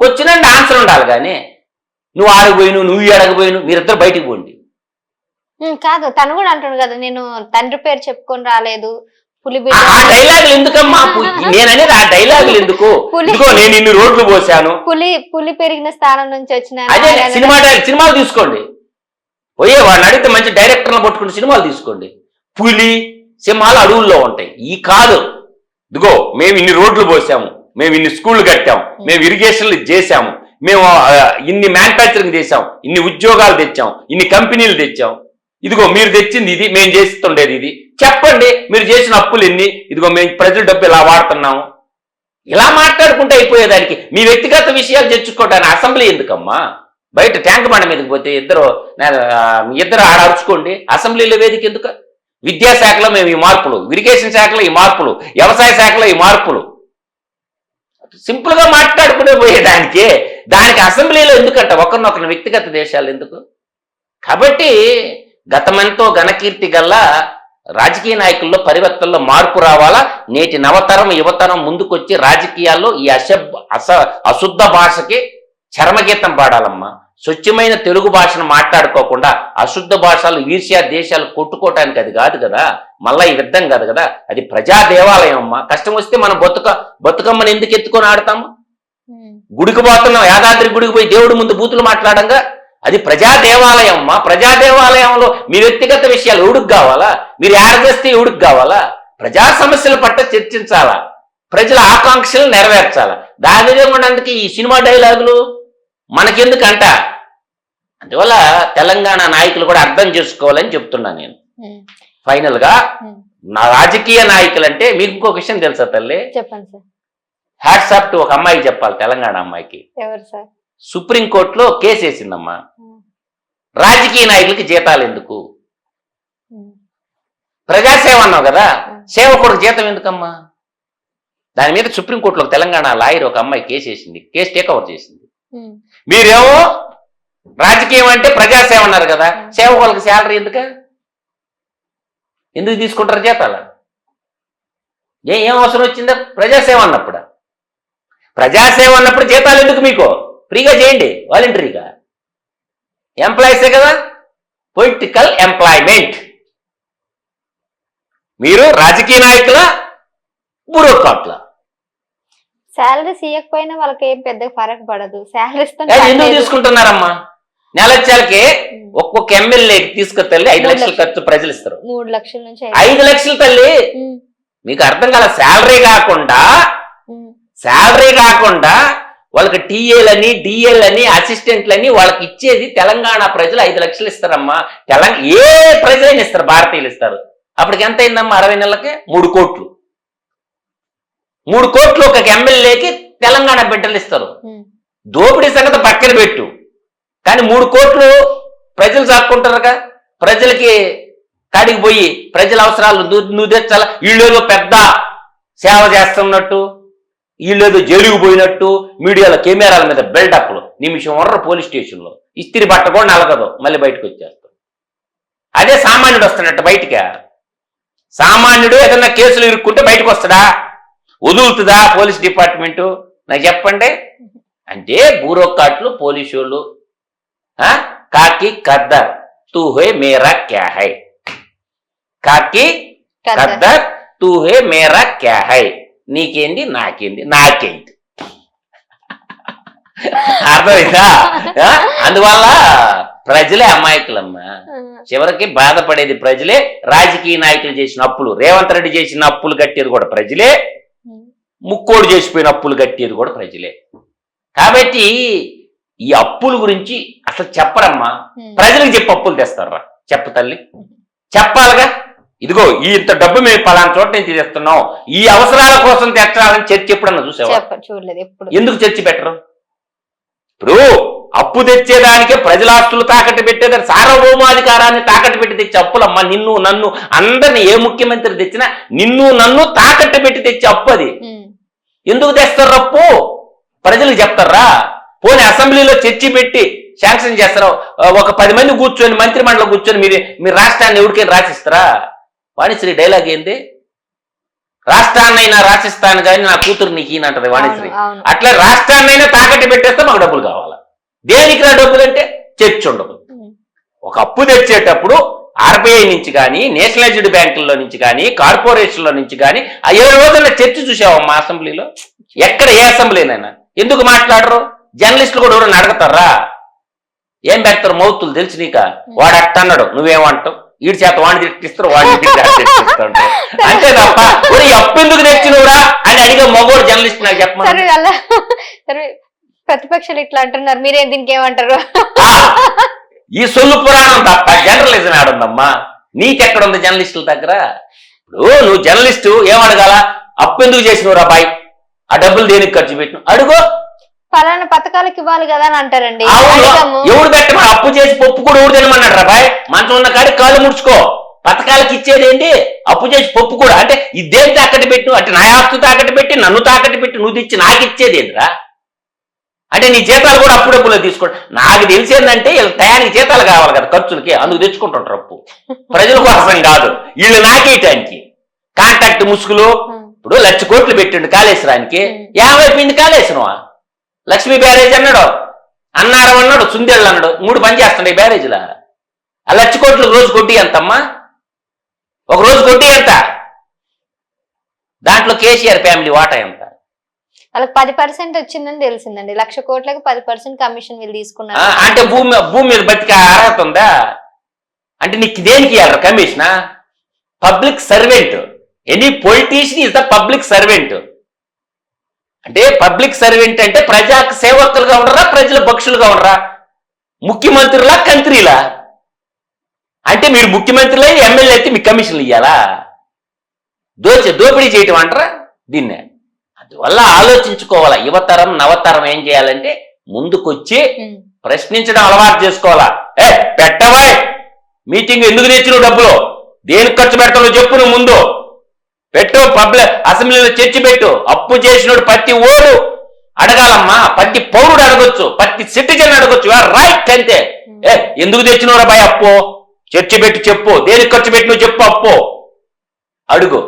వచ్చినండి ఆన్సర్ ఉండాలి. కానీ నువ్వు ఆడకపోయిను, నువ్వు అడగపోయిను, మీరిద్దరు బయటికి పోండి. కాదు, తను కూడా అంటాడు కదా, నేను తండ్రి పేరు చెప్పుకొని రాలేదు, పులి బిడ్డ. ఆ డైలాగులు ఎందుకమ్మా? నేననేది ఆ డైలాగులు ఎందుకు? ఇదిగో నేను ఇన్ని రోడ్లు పోసాను, పులి పెరిగిన స్థానం నుంచి వచ్చిన. అదే సినిమాలు తీసుకోండి, పోయే వాడిని అడిగితే మంచి డైరెక్టర్లను పట్టుకుని సినిమాలు తీసుకోండి. పులి సింహాలు అడవుల్లో ఉంటాయి. ఈ కాదు, ఇదిగో మేము ఇన్ని రోడ్లు పోసాము, మేము ఇన్ని స్కూళ్లు కట్టాము, మేము ఇరిగేషన్లు చేశాము, మేము ఇన్ని మ్యానుఫ్యాక్చరింగ్ చేశాం, ఇన్ని ఉద్యోగాలు తెచ్చాం, ఇన్ని కంపెనీలు తెచ్చాం, ఇదిగో మీరు తెచ్చింది ఇది, మేము చేస్తుండేది ఇది, చెప్పండి మీరు చేసిన అప్పులు ఎన్ని, ఇదిగో మేము ప్రజల డబ్బు ఇలా వాడుతున్నాము. ఇలా మాట్లాడుకుంటే అయిపోయేదానికి మీ వ్యక్తిగత విషయాలు తెచ్చుకోవడానికి అసెంబ్లీ ఎందుకమ్మా? బయట ట్యాంక్ బండ మీదకి పోతే ఇద్దరు ఆడ అరుచుకోండి, అసెంబ్లీలో వేదిక ఎందుకు? విద్యాశాఖలో మేము ఈ మార్పులు, ఇరిగేషన్ శాఖలో ఈ మార్పులు, వ్యవసాయ శాఖలో ఈ మార్పులు, సింపుల్ గా మాట్లాడుకునే పోయేదానికి దానికి అసెంబ్లీలో ఎందుకంట ఒకరినొకరిని వ్యక్తిగత దేశాలు ఎందుకు? కాబట్టి గతమెంతో ఘనకీర్తి గల్లా రాజకీయ నాయకుల్లో పరివర్తనలో మార్పు రావాలా. నేటి నవతరం యువతరం ముందుకొచ్చి రాజకీయాల్లో ఈ అశుద్ధ భాషకి చరమగీతం పాడాలమ్మా. స్వచ్ఛమైన తెలుగు భాషను మాట్లాడుకోకుండా అశుద్ధ భాషలు ఈర్ష్యా దేశాలు కొట్టుకోవటానికి అది కాదు కదా, మళ్ళా ఈ యుద్ధం కాదు కదా, అది ప్రజా దేవాలయం అమ్మా. కష్టం వస్తే మనం బతుకమ్మని ఎందుకు ఎత్తుకొని ఆడతాము? గుడికి పోతున్నాం, యాదాద్రి గుడికి పోయి దేవుడి ముందు బూతులు మాట్లాడంగా, అది ప్రజా దేవాలయం అమ్మా. ప్రజా దేవాలయంలో మీ వ్యక్తిగత విషయాలు ఎవడికి కావాలా? మీరు ఏడచేస్తే ఎవడికి కావాలా? ప్రజా సమస్యల పట్ల చర్చించాలా, ప్రజల ఆకాంక్షలు నెరవేర్చాలా. దాని విధంగా ఈ సినిమా డైలాగులు మనకెందుకంట? అందువల్ల తెలంగాణ నాయకులు కూడా అర్థం చేసుకోవాలని చెప్తున్నా నేను. ఫైనల్ గా నా రాజకీయ నాయకులు అంటే మీకు ఇంకొక విషయం తెలుసా తల్లి? చెప్పండి సార్. హ్యాట్సాప్ టు ఒక అమ్మాయికి చెప్పాలి, తెలంగాణ అమ్మాయికి. ఎవరు సార్? సుప్రీంకోర్టులో కేసు వేసిందమ్మా, రాజకీయ నాయకులకి జీతాలు ఎందుకు? ప్రజాసేవ అన్నావు కదా, సేవకుడికి జీతం ఎందుకమ్మా? దాని మీద సుప్రీంకోర్టులో తెలంగాణ లాయర్ ఒక అమ్మాయి కేసు వేసింది, కేసు టేక్ఓవర్ చేసింది. మీరేమో రాజకీయం అంటే ప్రజాసేవ అన్నారు కదా, సేవకులకు శాలరీ ఎందుకు తీసుకుంటారు జీతాలు? ఏం అవసరం వచ్చిందా? ప్రజాసేవ అన్నప్పుడు జీతాలు ఎందుకు? మీకు ఫ్రీగా చేయండి, వాలంటరీగా. ఎంప్లాయీసే కదా, పొలిటికల్ ఎంప్లాయ్మెంట్. మీరు రాజకీయ నాయకుల, బ్యూరోక్రాట్ల. శాలరీస్ ఇవ్వకపోయినా వాళ్ళకి ఏం పెద్ద ఫరక్ పడదు. శాలరీస్ ఎందుకు తీసుకుంటున్నారమ్మా? నెలకి ఒక్కొక్క ఎమ్మెల్యేకి తీసుకొల్లి 5 లక్షలు ఖర్చు ప్రజలు ఇస్తారు. 3 లక్షల నుంచి 5 లక్షలు తల్లి. మీకు అర్థం కాల? శాలరీ కాకుండా వాళ్ళకి టీఏలని, డిఏలని, అసిస్టెంట్లని వాళ్ళకి ఇచ్చేది తెలంగాణ ప్రజలు 5 లక్షలు ఇస్తారమ్మా. ఏ ప్రజలైనా ఇస్తారు, భారతీయులు ఇస్తారు. అప్పటికి ఎంత అయిందమ్మా? 60 నెలలకి 3 కోట్లు. 3 కోట్లు ఒక ఎమ్మెల్యేకి తెలంగాణ బిడ్డలు ఇస్తారు. దోపిడీ సంగతి పక్కన పెట్టు, కానీ 3 కోట్లు ప్రజలు సాక్కుంటారుగా. ప్రజలకి కాడికి పోయి ప్రజల అవసరాలు నువ్వు తెచ్చాల. వీళ్ళేదో పెద్ద సేవ చేస్తున్నట్టు, వీళ్ళేదో జైలుకు పోయినట్టు మీడియాలో కెమెరాల మీద బిల్డప్లు. నిమిషం పోలీస్ స్టేషన్లో ఇస్త్రీ బట్ట కూడా నలగదు, మళ్ళీ బయటకు వచ్చేస్తాం. అదే సామాన్యుడు వస్తున్నట్టు బయటికి. సామాన్యుడు ఏదన్నా కేసులు ఇరుక్కుంటే బయటకు వస్తాడా? వదులుతుందా పోలీస్ డిపార్ట్మెంటు? నాకు చెప్పండి. అంటే బ్యూరోక్రాట్లు, పోలీసు వాళ్ళు కాకి కద్దర్ తూ హే మేరా క్యా హై, కాకి కద్దర్ తూ హే మేరా క్యా హై. నీకేంది నాకేంది, నాకేంటి. అర్థమైందా? అందువల్ల ప్రజలే అమాయకులమ్మా. చివరికి బాధపడేది ప్రజలే. రాజకీయ నాయకులు చేసిన అప్పులు, రేవంత్ రెడ్డి చేసిన అప్పులు కట్టేది కూడా ప్రజలే, ముక్కోడు చేసిపోయిన అప్పులు కట్టేది కూడా ప్రజలే. కాబట్టి ఈ అప్పుల గురించి అసలు చెప్పరమ్మా. ప్రజలకు చెప్పి అప్పులు తెస్తారా? చెప్పు తల్లి, చెప్పాలిగా. ఇదిగో ఇంత డబ్బు మేము పలానా చోట నుంచి తెస్తున్నాం, ఈ అవసరాల కోసం తెచ్చాలని చర్చ ఎప్పుడన్నా చూసావా? చూడలేదు. ఎందుకు చర్చ పెట్టరు? ఇప్పుడు అప్పు తెచ్చేదానికే ప్రజల ఆస్తులు తాకట్టు పెట్టేదాన్ని, సార్వభౌమాధికారాన్ని తాకట్టు పెట్టి తెచ్చే అప్పులమ్మా. నిన్ను నన్ను అందరిని ఏ ముఖ్యమంత్రి తెచ్చినా నిన్ను నన్ను తాకట్టు పెట్టి తెచ్చే అప్పు అది. ఎందుకు తెస్తారు అప్పు? ప్రజలకు చెప్తారా? పోనీ అసెంబ్లీలో చర్చి పెట్టి శాంక్షన్ చేస్తారా? ఒక 10 మంది కూర్చొని మంత్రి మండలి కూర్చొని మీరు రాష్ట్రాన్ని ఎవరికైనా రాసిస్తారా? వాణిశ్రీ డైలాగ్ ఏంది? రాష్ట్రాన్నైనా రాసిస్తాను కానీ నా కూతురు నీకు ఈయనంటది వాణిశ్రీ. అట్లా రాష్ట్రాన్నైనా తాకట్టు పెట్టేస్తే మాకు డబ్బులు కావాలా? దేనికి రా డబ్బులు అంటే చర్చ ఉండదు. ఒక అప్పు తెచ్చేటప్పుడు ఆర్బీఐ నుంచి కానీ, నేషనలైజ్డ్ బ్యాంకుల్లో నుంచి కానీ, కార్పొరేషన్ల నుంచి కానీ ఆ 7 రోజుల్లో చర్చ చూసావమ్మా అసెంబ్లీలో? ఎక్కడ ఏ అసెంబ్లీనైనా ఎందుకు మాట్లాడరు? జర్నలిస్టులు కూడా ఎవరైనా అడుగుతారా? ఏం పెడతారు మౌతులు తెలుసు నీక? వాడు అట్టన్నాడు నువ్వేమంటావు, వీడి చేత వాడిని తిట్టిస్తారు, వాడిని తిట్టిస్తాడు అంతే తప్ప ఈ అప్పు ఎందుకు తెచ్చినవురా అని అడిగే మగోడు జర్నలిస్ట్ నాకు చెప్పమని. ప్రతిపక్షాలు ఇట్లా అంటున్నారు, మీరేం దీనికి ఏమంటారు? ఈ సొల్లు పురాణం తప్ప జర్నలిజం ఆడుందమ్మా. నీకెక్కడుంది జర్నలిస్టుల దగ్గర? ఇప్పుడు నువ్వు జర్నలిస్టు ఏమడగాల? అప్పు ఎందుకు చేసినవురా బాయ్, ఆ డబ్బులు దేనికి ఖర్చు పెట్టిన అడుగు. ఫలానా పథకాలకు ఇవ్వాలి కదా అని అంటారండి. ఎవడు పెట్టమా? అప్పు చేసి పప్పు కూడా ఎవరు తినమన్నాడు రా బాయ్? మంచం ఉన్న కాడికి కాళ్ళు ముడుచుకో. పథకాలకు ఇచ్చేది ఏంటి? అప్పు చేసి పప్పు కూడా. అంటే ఇదేం తాకట్టు పెట్టు అంటే నా ఆస్తు తాకట్టు పెట్టి నన్ను తాకట్టు పెట్టి నువ్వు తెచ్చి నాకు ఇచ్చేది ఏంటిరా? అంటే నీ జీతాలు కూడా అప్పు డబ్బులో తీసుకోండి. నాకు తెలిసేందంటే వీళ్ళ టయానికి జీతాలు కావాలి కదా ఖర్చులకి, అందుకు తెచ్చుకుంటుంటారు అప్పు. ప్రజల కోసం కాదు, వీళ్ళు నాకేయటానికి. కాంట్రాక్ట్ ముసుగులు. ఇప్పుడు 1,00,000 కోట్లు పెట్టిండు కాళేశ్వరానికి, 50 పిండి కాళేశ్వరమా? లక్ష్మీ బ్యారేజ్ అన్నాడు, అన్నారం అన్నాడు, సుందేళ్ళు అన్నాడు, 3 పని చేస్తుండే ఈ బ్యారేజ్లా. ఆ 1,00,000 కోట్లు రోజు కొట్టి ఎంతమ్మా? ఒక రోజు కొట్టి ఎంత? దాంట్లో కేసీఆర్ ఫ్యామిలీ వాటా ఎంత? వాళ్ళకి 10% వచ్చిందని తెలిసిందండి. 1,00,000 కోట్లకు 10% కమిషన్ వీళ్ళు తీసుకున్నారు. అంటే భూమి మీద బతికే అర్హత ఉందా? అంటే నీకు దేనికి ఇవ్వాలి కమిషనా? Public servant. Any politician is the public servant. అంటే పబ్లిక్ సర్వెంట్ అంటే ప్రజాకు సేవకులుగా ఉండరా, ప్రజల పక్షులుగా ఉండరా? ముఖ్యమంత్రులా కంత్రీలా? అంటే మీరు ముఖ్యమంత్రులై ఎమ్మెల్యే అయితే మీకు కమిషన్లు ఇవ్వాలా? దోపిడీ చేయటం అంటారా దీన్నే? అందువల్ల ఆలోచించుకోవాలా. యువతరం నవతరం ఏం చేయాలంటే ముందుకొచ్చి ప్రశ్నించడం అలవాటు చేసుకోవాలా. పెట్టవా మీటింగ్ ఎందుకు తెచ్చినావు డబ్బులు, దేనికి ఖర్చు పెడతావు చెప్పు. నువ్వు ముందు పెట్టు, పబ్లిక్ అసెంబ్లీలో చర్చ పెట్టు. అప్పు చేసినోడు ప్రతి ఓడు అడగాలమ్మా, ప్రతి పౌరుడు అడగొచ్చు, ప్రతి సిటిజన్ అడగొచ్చు. రైట్ అంతే. ఎందుకు తెచ్చినవరా బాయ్ అప్పు? చర్చ పెట్టి చెప్పు. దేనికి ఖర్చు పెట్టి నువ్వు చెప్పు, అప్పు అడుగు.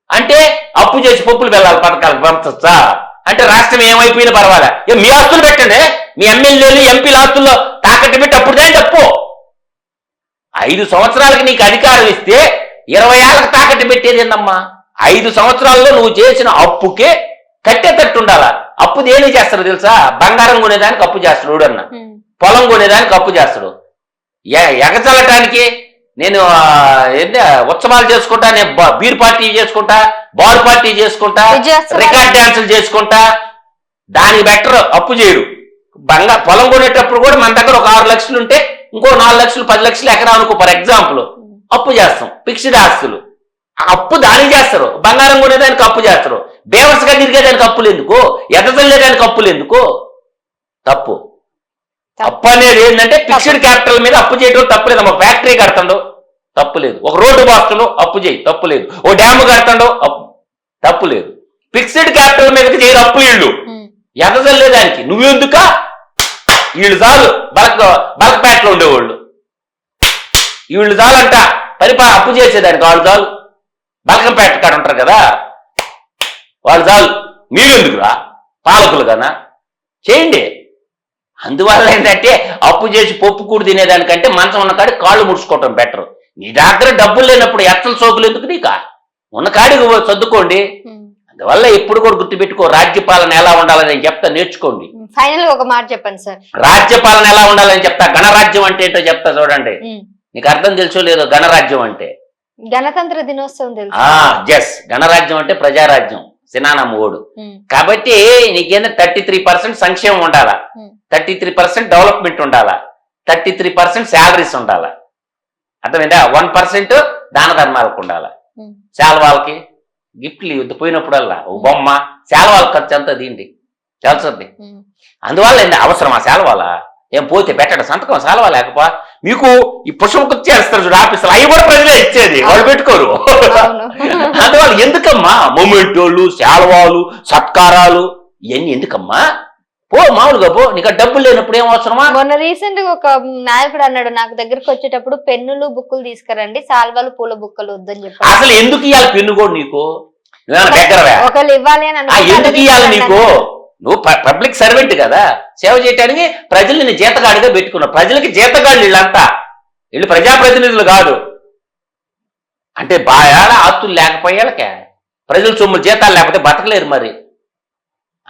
అంటే అప్పు చేసి పప్పులు వెళ్ళాలి పథకాలకు పంపించచ్చా? అంటే రాష్ట్రం ఏమైపోయినా పర్వాలే, మీ ఆస్తులు పెట్టండి, మీ ఎమ్మెల్యేలు ఎంపీల ఆస్తుల్లో తాకట్టు పెట్టి అప్పుడు దాని తప్పు. 5 సంవత్సరాలకి నీకు అధికారం ఇస్తే 20 ఏళ్ళకి తాకట్టు పెట్టేది ఏందమ్మా? 5 సంవత్సరాల్లో నువ్వు చేసిన అప్పుకే కట్టేటట్టు ఉండాలా. అప్పు దేని చేస్తాడు తెలుసా? బంగారం కొనేదానికి అప్పు చేస్తాడు అన్న, పొలం కొనేదానికి అప్పు చేస్తాడు. ఎగచల్లటానికి నేను ఉత్సవాలు చేసుకుంటా, నేను బీర్ పార్టీ చేసుకుంటా, బార్ పార్టీ చేసుకుంటా, రికార్డ్ డాన్సులు చేసుకుంటా, దానికి బెటర్ అప్పు చేయడు. పొలం కొనేటప్పుడు కూడా మన దగ్గర ఒక 6 లక్షలు ఉంటే ఇంకో 4 లక్షలు 10 లక్షలు ఎకరా అనుకో ఫర్ ఎగ్జాంపుల్ అప్పు చేస్తాం. ఫిక్స్డ్ ఆస్తులు అప్పు దానికి చేస్తారు, బంగారం కొనేదానికి అప్పు చేస్తారు. బేవర్స్గా తిరిగేదానికి అప్పులు ఎందుకు? ఎదజల్లేదానికి అప్పులు ఎందుకు? తప్పు. అప్పు అనేది ఏంటంటే ఫిక్స్డ్ క్యాపిటల్ మీద అప్పు చేయడం తప్పులేదు. ఒక ఫ్యాక్టరీ కడతాడు తప్పులేదు, ఒక రోడ్డు బాస్తాడు అప్పు చేయి తప్పులేదు, ఓ డ్యాము కడతాడు తప్పులేదు. ఫిక్స్డ్ క్యాపిటల్ మీద చేయరు అప్పు. వీళ్ళు ఎదజల్లేదానికి నువ్వెందుక? వీళ్ళు చాలు బలకపేటలో ఉండేవాళ్ళు, వీళ్ళు చాలంట అప్పు చేసేదానికి. వాళ్ళు చాలు బలకంపేట కాడ ఉంటారు కదా, వాళ్ళు చాలు. మీరెందుకురా పాలకులు కన్నా చేయండి. అందువల్ల ఏంటంటే అప్పు చేసి పప్పు కూడు తినేదానికంటే మంచం ఉన్న కాడికి కాళ్ళు ముడుచుకోవటం బెటర్. నీ దగ్గర డబ్బులు లేనప్పుడు ఎత్తల సోకులు ఎందుకు? నీకా ఉన్న కాడికి చదువుకోండి. అందువల్ల ఎప్పుడు కూడా గుర్తుపెట్టుకో, రాజ్యపాలన ఎలా ఉండాలని నేను చెప్తా, నేర్చుకోండి. ఫైనల్ ఒక మాట చెప్పండి సార్. రాజ్యపాలన ఎలా ఉండాలని చెప్తా. గణరాజ్యం అంటే ఏంటో చెప్తా చూడండి. నీకు అర్థం తెలుసో లేదో? గణరాజ్యం అంటే గణతంత్ర దినోత్సవం తెలుసు. గణరాజ్యం అంటే ప్రజారాజ్యం సినానమ్మ ఓడు. కాబట్టి నీకేంటే 33% సంక్షేమం ఉండాలా, 33% డెవలప్మెంట్ ఉండాలా, 33% శాలరీస్ ఉండాలా. అర్థమైందా? 1% దాన ధర్మాలకు ఉండాలా. శాల్వాళ్ళకి గిఫ్ట్లు పోయినప్పుడల్లా ఓ బొమ్మ శాల్వాళ్ళ ఖర్చు ఎంత దీండి తెలుసుద్ది. అందువల్ల అవసరమా శాల్వాల? ఏం పోతే పెట్టడం సంతకం శాల్వా లేకపో మీకు ఈ పుష్పకు చేస్తారు చూడు ఆఫీసులు, అవి కూడా ప్రజలే ఇచ్చేది, వాళ్ళు పెట్టుకోరు. అందువల్ల ఎందుకమ్మా మొమెంటోళ్ళు శాల్వాలు సత్కారాలు ఇవన్నీ ఎందుకమ్మా? పో మామూలుగా పో, నీకు డబ్బులు లేనప్పుడు ఏం అవసరమా? మొన్న రీసెంట్ గా ఒక నాయకుడు అన్నాడు, నాకు దగ్గరకు వచ్చేటప్పుడు పెన్నులు బుక్కులు తీసుకురండి, సాల్వాలు పూల బుక్కలు వద్దని చెప్పాడు. అసలు ఎందుకు ఇవ్వాలి పెన్ను కూడా నీకు? ఒకళ్ళు ఇవ్వాలి అని ఎందుకు ఇవ్వాలి నీకు? నువ్వు పబ్లిక్ సర్వెంట్ కదా, సేవ చేయడానికి ప్రజలు నిన్ను జీతగాడిగా పెట్టుకున్నావు. ప్రజలకి జీతగాళ్ళు వీళ్ళంతా, వీళ్ళు ప్రజాప్రతినిధులు కాదు. అంటే బాగా ఆస్తులు లేకపోయాళ్ళకే ప్రజల సొమ్ము జీతాలు లేకపోతే బతకలేరు మరి.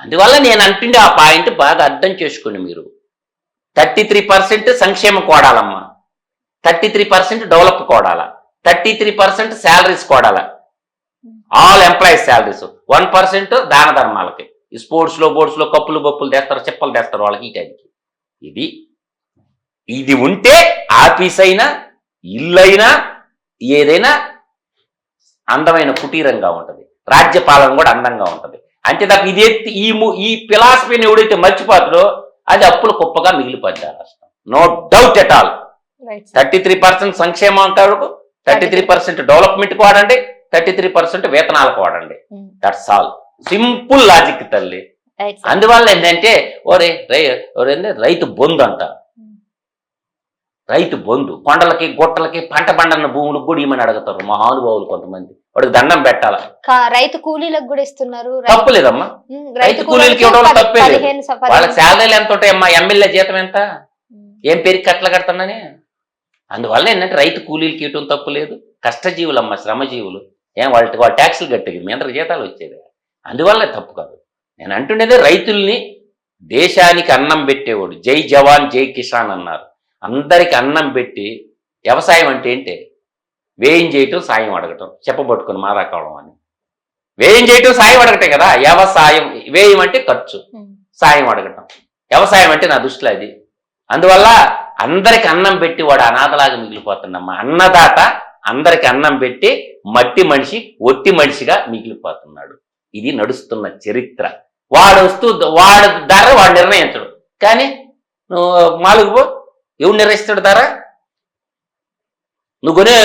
అందువల్ల నేను అంటుండే ఆ పాయింట్ బాగా అర్థం చేసుకోండి మీరు. 33% సంక్షేమ కోడాలమ్మా, 33% develop Kodali, 33% salaries Kodali, all employees salaries, 1% దాన ధర్మాలకి. ఈ స్పోర్ట్స్లో బోర్డ్స్లో కప్పులు బొప్పులు తెస్తారు, చెప్పలు తెస్తారు వాళ్ళకి ఈ టైంకి. ఇది ఉంటే ఆఫీస్ అయినా ఇల్లు అయినా ఏదైనా అందమైన కుటీరంగా ఉంటుంది, రాజ్యపాలన కూడా అందంగా ఉంటుంది. అంటే నాకు ఇదే ఈ ఫిలాసఫీని ఎవడైతే మర్చిపోతుందో అది అప్పుల కుప్పగా మిగిలిపోద్ది రాష్ట్రం. No doubt at all. 33% సంక్షేమం అంటారు, 33% డెవలప్మెంట్కి వాడండి, 33% వేతనాలకు వాడండి. That's all. సింపుల్ లాజిక్ తల్లి. అందువల్ల ఏంటంటే రైతు బంధు అంట. రైతు బంధు కొండలకి గుట్టలకి పంట పండన్న భూములకు కూడా ఇమని అడుగుతారు మహానుభావులు కొంతమంది. వాడికి దండం పెట్టాల. రైతు కూలీలకు కూడా ఇస్తున్నారు. తప్పులేదమ్మా, రైతు కూలీలకి ఇవ్వడం తప్పే లేదు. వాళ్ళకి శాలరీలు ఎంత ఉంటాయమ్మా? ఎమ్మెల్యే జీతం ఎంత? ఏం పెరిగి కట్టలు కడుతున్నానే. అందువల్ల ఏంటంటే రైతు కూలీలకి ఇవ్వడం తప్పు లేదు. కష్టజీవులమ్మా, శ్రమజీవులు. వాళ్ళు ట్యాక్సులు కట్టేది, మీ అందరికి జీతాలు వచ్చేది. అందువల్ల తప్పు కాదు. నేను అంటుండేది రైతుల్ని దేశానికి అన్నం పెట్టేవాడు. జై జవాన్ జై కిసాన్ అన్నారు. అందరికి అన్నం పెట్టి వ్యవసాయం అంటే ఏంటి? వ్యయం చేయటం, సాయం అడగటం. చెప్పబట్టుకుని మారాకోవడం అని. వ్యయం చేయటం, సాయం అడగటే కదా వ్యవసాయం. వ్యయం అంటే ఖర్చు, సాయం అడగటం. వ్యవసాయం అంటే నా దృష్టిలో అది. అందువల్ల అందరికి అన్నం పెట్టి వాడు అనాథలాగా మిగిలిపోతుండమ్మా. అన్నదాత అందరికి అన్నం పెట్టి మట్టి మనిషి ఒట్టి మనిషిగా మిగిలిపోతున్నాడు. ఇది నడుస్తున్న చరిత్ర. వాడు వాడు ధర వాడు నిర్ణయించడు. కానీ నువ్వు మాలుగు పో, ఎవడు నిర్ణయిస్తాడు ధర? నువ్వు కొనే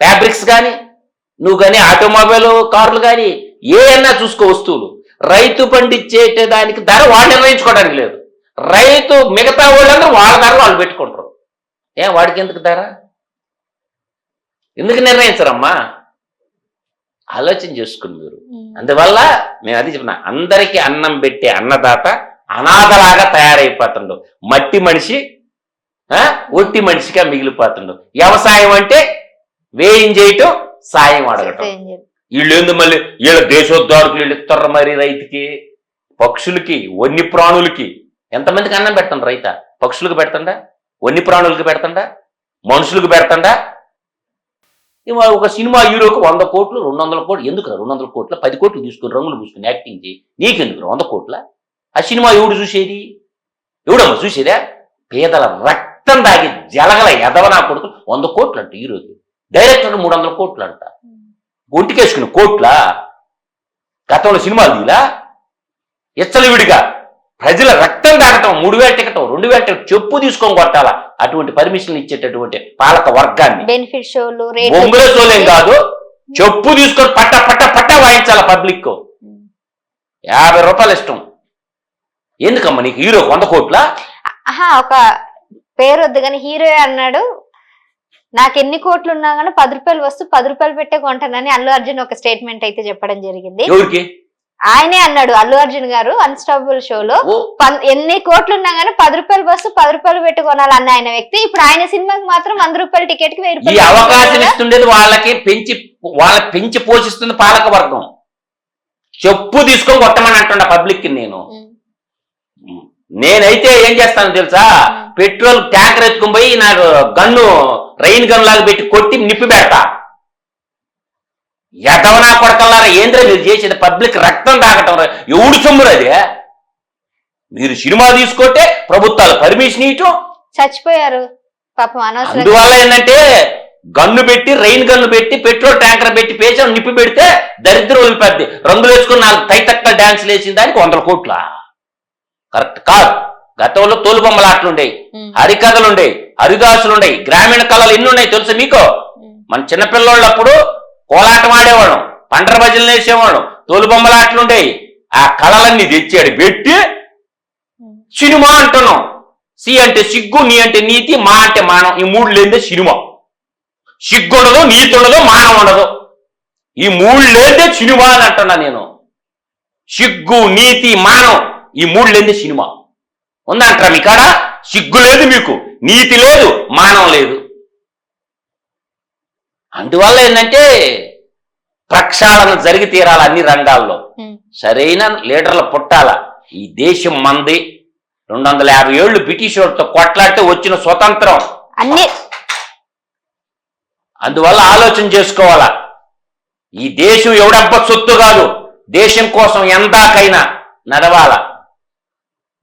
ఫ్యాబ్రిక్స్ కానీ, నువ్వు కానీ ఆటోమొబైల్ కార్లు కానీ ఏమన్నా చూసుకో వస్తువులు, రైతు పండించేటే దానికి ధర వాడు నిర్ణయించుకోవడానికి లేదు. రైతు మిగతా వాళ్ళందరూ వాళ్ళ ధర వాళ్ళు పెట్టుకుంటారు. వాడికి ఎందుకు ధర? ఎందుకు నిర్ణయించరమ్మా? ఆలోచన చేసుకుని మీరు. అందువల్ల నేను అది చెప్పిన, అందరికీ అన్నం పెట్టే అన్నదాత అనాథలాగా తయారైపోతుండు. మట్టి మనిషి ఒట్టి మనిషిగా మిగిలిపోతుండు. వ్యవసాయం అంటే వ్యయం చేయటం, సాయం అడగటం. వీళ్ళు ఏంది మళ్ళీ వీళ్ళ దేశోద్ధారకులు వీళ్ళు ఇస్తారు మరి రైతుకి, పక్షులకి, వన్య ప్రాణులకి. ఎంతమందికి అన్నం పెడతాడు రైత? పక్షులకు పెడతాడా? వన్య ప్రాణులకి పెడతాడా? మనుషులకు పెడతాడా? ఒక సినిమా హీరోకి 100 కోట్లు 200 కోట్లు ఎందుకు? 200 కోట్ల 10 కోట్లు తీసుకుని రంగులు పూసుకుని యాక్టింగ్ చేయి, నీకెందుకు 100 కోట్ల? ఆ సినిమా ఎవడు చూసేది? ఎవడమ్మా చూసేదా? పేదల రక్తం దాగి జలగల ఎదవనా కొడుకు 100 కోట్లు అంట హీరోకి. డైరెక్టర్ 300 కోట్లు అంట. ఒంటికేసుకుని కోట్ల గతంలో సినిమాలు తీలా ఇచ్చలివిడిగా ప్రజల రక్తం దాగటం, 3000 టికెట్ 2000 టికెట్ చెప్పు తీసుకొని కొట్టాల. అటువంటి పర్మిషన్లు ఇచ్చేటటువంటి పాలక వర్గాన్ని బెనిఫిట్ షోలు, బొంగుల షోలేం కాదు, చెప్పు తీసుకొని పట్ట పట్ట పట్ట వాయించాల పబ్లిక్. 50 రూపాయలు ఇష్టం. ఎందుకమ్మా నీకు హీరో 100 కోట్ల? ఒక పేరు వద్దు కానీ హీరో అన్నాడు, నాకు ఎన్ని కోట్లు ఉన్నా కానీ 10 రూపాయలు వస్తూ 10 రూపాయలు పెట్టే కొంటానని అల్లు అర్జున్ ఒక స్టేట్మెంట్ అయితే చెప్పడం జరిగింది. ఎవరికి? ఆయనే అన్నాడు, అల్లు అర్జున్ గారు అన్స్టాపబుల్ షోలో. ఎన్ని కోట్లు ఉన్నా గానీ 10 రూపాయలు బస్సు 10 రూపాయలు పెట్టి కొనాలన్న ఆయన వ్యక్తి ఇప్పుడు ఆయన సినిమాకి మాత్రం 100 రూపాయల టికెట్ కి 1000 రూపాయలు అవకాశం ఇస్తుండేది. వాళ్ళకి పెంచి పోషిస్తుంది పాలక వర్గం. చెప్పు తీసుకొని కొట్టమని అంటుండ పబ్లిక్. నేనైతే ఏం చేస్తాను తెలుసా? పెట్రోల్ ట్యాంకర్ ఎత్తుకుని పోయి నాకు గన్ను రైన్ గన్ లాగా పెట్టి కొట్టి నిప్పి పెడతా. ఎదవనా కొడకల్లారా ఏంద్ర మీరు చేసేది? పబ్లిక్ రక్తం తాగటం ఎవడు సొమ్మురు అది? మీరు సినిమా తీసుకుంటే ప్రభుత్వాలు పర్మిషన్ ఇవ్వటం, చచ్చిపోయారు పాపం అనవసరం. అందువల్ల ఏంటంటే గన్ను పెట్టి రైన్ గన్ను పెట్టి పెట్రోల్ ట్యాంకర్ పెట్టి పేచాం నిప్పి పెడితే దరిద్రం వదిలిపెద్ది. రంగులు వేసుకుని 4 తైతక్క డాన్సులు వేసిన దానికి 100 కోట్ల. కరెక్ట్ కాదు. గతంలో తోలుబొమ్మలాట్లుండేవి, హరికథలుండేవి, హరిదాసులుండేవి, గ్రామీణ కళలు ఎన్ని ఉన్నాయి తెలుసు మీకు? మన చిన్నపిల్లోళ్ళప్పుడు కోలాటం ఆడేవాళ్ళం, పంటర భజనలు వేసేవాళ్ళం, తోలుబొమ్మలాట్లుండేవి. ఆ కళలన్నీ తెచ్చాడు పెట్టి సినిమా అంటున్నాం. సి అంటే సిగ్గు, నీ అంటే నీతి, మా అంటే మానం. ఈ మూడు లేదే సినిమా. సిగ్గు ఉండదు, నీతి ఉండదు, మానం ఉండదు. ఈ మూడు లేదే సినిమా అని అంటున్నా నేను. సిగ్గు, నీతి, మానం, ఈ మూడు లేదే సినిమా ఉందంటారా మీ కాడ? సిగ్గు లేదు మీకు, నీతి లేదు, మానం లేదు. అందువల్ల ఏంటంటే ప్రక్షాళన జరిగి తీరాల అన్ని రంగాల్లో. సరైన లీడర్లు పుట్టాల. ఈ దేశం మంది. 250 ఏళ్ళు బ్రిటిష్ వాళ్ళతో కొట్లాడితే వచ్చిన స్వతంత్రం అన్ని. అందువల్ల ఆలోచన చేసుకోవాలా. ఈ దేశం ఎవడబ్బ సొత్తు కాదు. దేశం కోసం ఎందాకైనా నడవాల.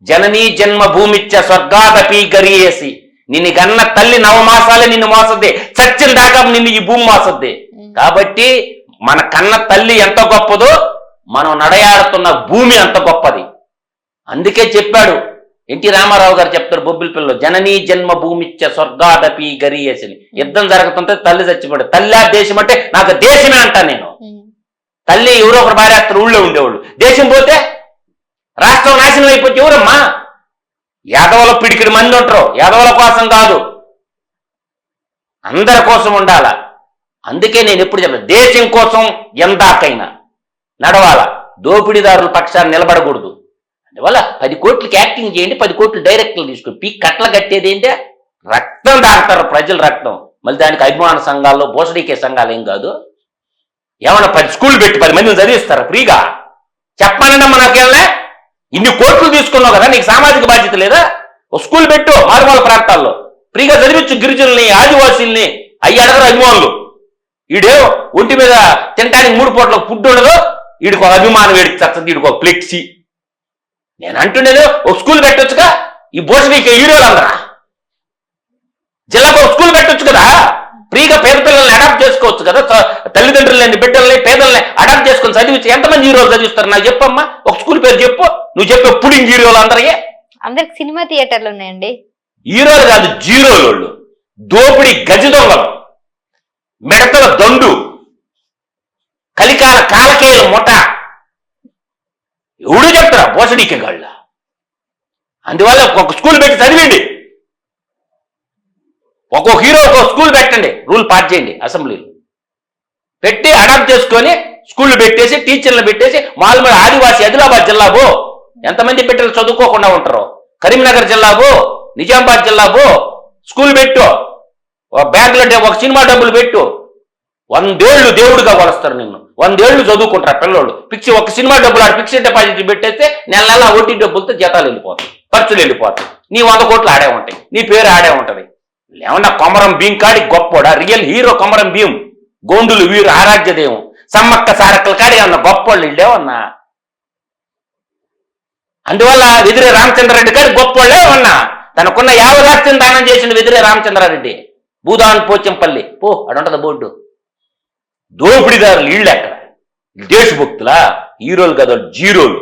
జననీ జన్మభూమిచ్చ స్వర్గాదపి గరియేసి. నిన్ను గన్న తల్లి 9 మాసాలే నిన్ను మోసద్దే, చచ్చిన దాకా నిన్ను ఈ భూమి మోసద్దే. కాబట్టి మన కన్న తల్లి ఎంత గొప్పదో మనం నడయాడుతున్న భూమి అంత గొప్పది. అందుకే చెప్పాడు ఎన్టీ రామారావు గారు, చెప్తారు బొబ్బిలి పిల్లలు, జననీ జన్మ భూమిచ్చ స్వర్గాదపి గరియేసి. యుద్ధం జరుగుతుంటే తల్లి చచ్చిపోయాడు. తల్లి దేశం అంటే నాకు దేశమే అంటా నేను. తల్లి ఎవరో ఒకరు భార్యాస్త్ర ఊళ్ళో ఉండేవాళ్ళు. దేశం పోతే రాష్ట్రం నాశనం అయిపోతే ఎవరమ్మా? యాదవుల పిడికిడి మంది ఉంటారు. యాదవుల కోసం కాదు, అందరి కోసం ఉండాల. అందుకే నేను ఎప్పుడు చెప్పాను, దేశం కోసం ఎందాకైనా నడవాల. దోపిడీదారుల పక్షాన్ని నిలబడకూడదు. అందువల్ల 10 కోట్లకి యాక్టింగ్ చేయండి, 10 కోట్లు డైరెక్ట్లు తీసుకుని పీక్ కట్టలు కట్టేది ఏంటంటే రక్తం దాడతారు, ప్రజల రక్తం. మళ్ళీ దానికి అభిమాన సంఘాల్లో భోసడీకే సంఘాలు ఏం కాదు. ఏమన్నా 10 స్కూల్ పెట్టి 10 మందిని చదివిస్తారు ఫ్రీగా? చెప్పానమ్మా నాకేళ్ళే. ఇన్ని కోట్లు తీసుకున్నావు కదా, నీకు సామాజిక బాధ్యత లేదా? ఒక స్కూల్ పెట్టు మారుమూల ప్రాంతాల్లో, ఫ్రీగా చదివించు గిరిజనుల్ని, ఆదివాసీల్ని. అయ్యి అడగరు అభిమానులు. ఈడే ఒంటి మీద తినడానికి 3 పూట్ల ఫుడ్ ఉండదు, వీడికి ఒక అభిమానం వేడికి చచ్చది, వీడికి ఒక ఫ్లెక్సీ. నేను అంటుండేది ఒక స్కూల్ పెట్టొచ్చుగా. ఈ భోసడీకే హీరోలు అందరా జిల్లాకు ఒక స్కూల్ పెట్టొచ్చు కదా. ఫ్రీగా పేద పిల్లల్ని అడాప్ట్ చేసుకోవచ్చు కదా. తల్లిదండ్రులు లేని బిడ్డల్ని, పేదల్ని అడాప్ట్ చేసుకొని చదివించి ఎంతమంది హీరోలు చదివిస్తారు నాకు చెప్పమ్మా. ఒక స్కూల్ పేరు చెప్పు. నువ్వు చెప్పే పుడింగ్ హీరోలు అందరికి సినిమా థియేటర్లు ఉన్నాయండి. హీరోలు కాదు, జీరోలు. దోపిడి గజ దొంగలు, మిడతల దండు, కలికాల కాలకేయుల ముఠ. ఎవడు చెప్తారా భోసడీకే గాళ్ళ? అందువల్ల ఒక స్కూల్ పెట్టి చదివండి. ఒక్కొక్క హీరో ఒక్కొక్క స్కూల్ పెట్టండి, రూల్ పాస్ చేయండి అసెంబ్లీలో పెట్టి అడాప్ట్ చేసుకొని స్కూళ్ళు పెట్టేసి టీచర్లు పెట్టేసి మామూలు ఆదివాసీ ఆదిలాబాద్ జిల్లాబో ఎంతమంది బిడ్డలు చదువుకోకుండా ఉంటారో, కరీంనగర్ జిల్లాబో, నిజామాబాద్ జిల్లాబో స్కూల్ పెట్టు. బ్యాంకులో ఒక సినిమా డబ్బులు పెట్టు. 100 ఏళ్ళు దేవుడిగా కొలుస్తారు నిన్ను. 100 ఏళ్ళు చదువుకుంటారు పిల్లలు. ఒక సినిమా డబ్బులు ఆడ ఫిక్స్డ్ డిపాజిట్ పెట్టేస్తే నెల నెల వడ్డీ డబ్బులతో జీతాలు వెళ్ళిపోతాయి, ఖర్చులు వెళ్ళిపోతాయి. నీ 100 కోట్లు ఆడే ఉంటాయి, నీ పేరు ఆడే ఉంటది. ఏమన్నా కొమరం భీం కాడి గొప్పోడా? రియల్ హీరో కొమరం భీం, గోండులు వీరు ఆరాధ్యదేవం, సమ్మక్క సారక్కల కాడి అన్న గొప్పోళ్ళు ఇళ్ళేవన్నా. అందువల్ల వెదిరే రామచంద్రారెడ్డి కాడి గొప్పోళ్ళే ఉన్నా. తనకున్న 50 రాష్ట్రం దానం చేసిన వెదిరే రామచంద్రారెడ్డి. భూదాన్ పోచంపల్లి పో, అడుంటది బోర్డు. దోపిడిదారులు ఇళ్ళు ఎక్కడ? దేశభక్తులా? హీరోలు కదా, జీరోలు.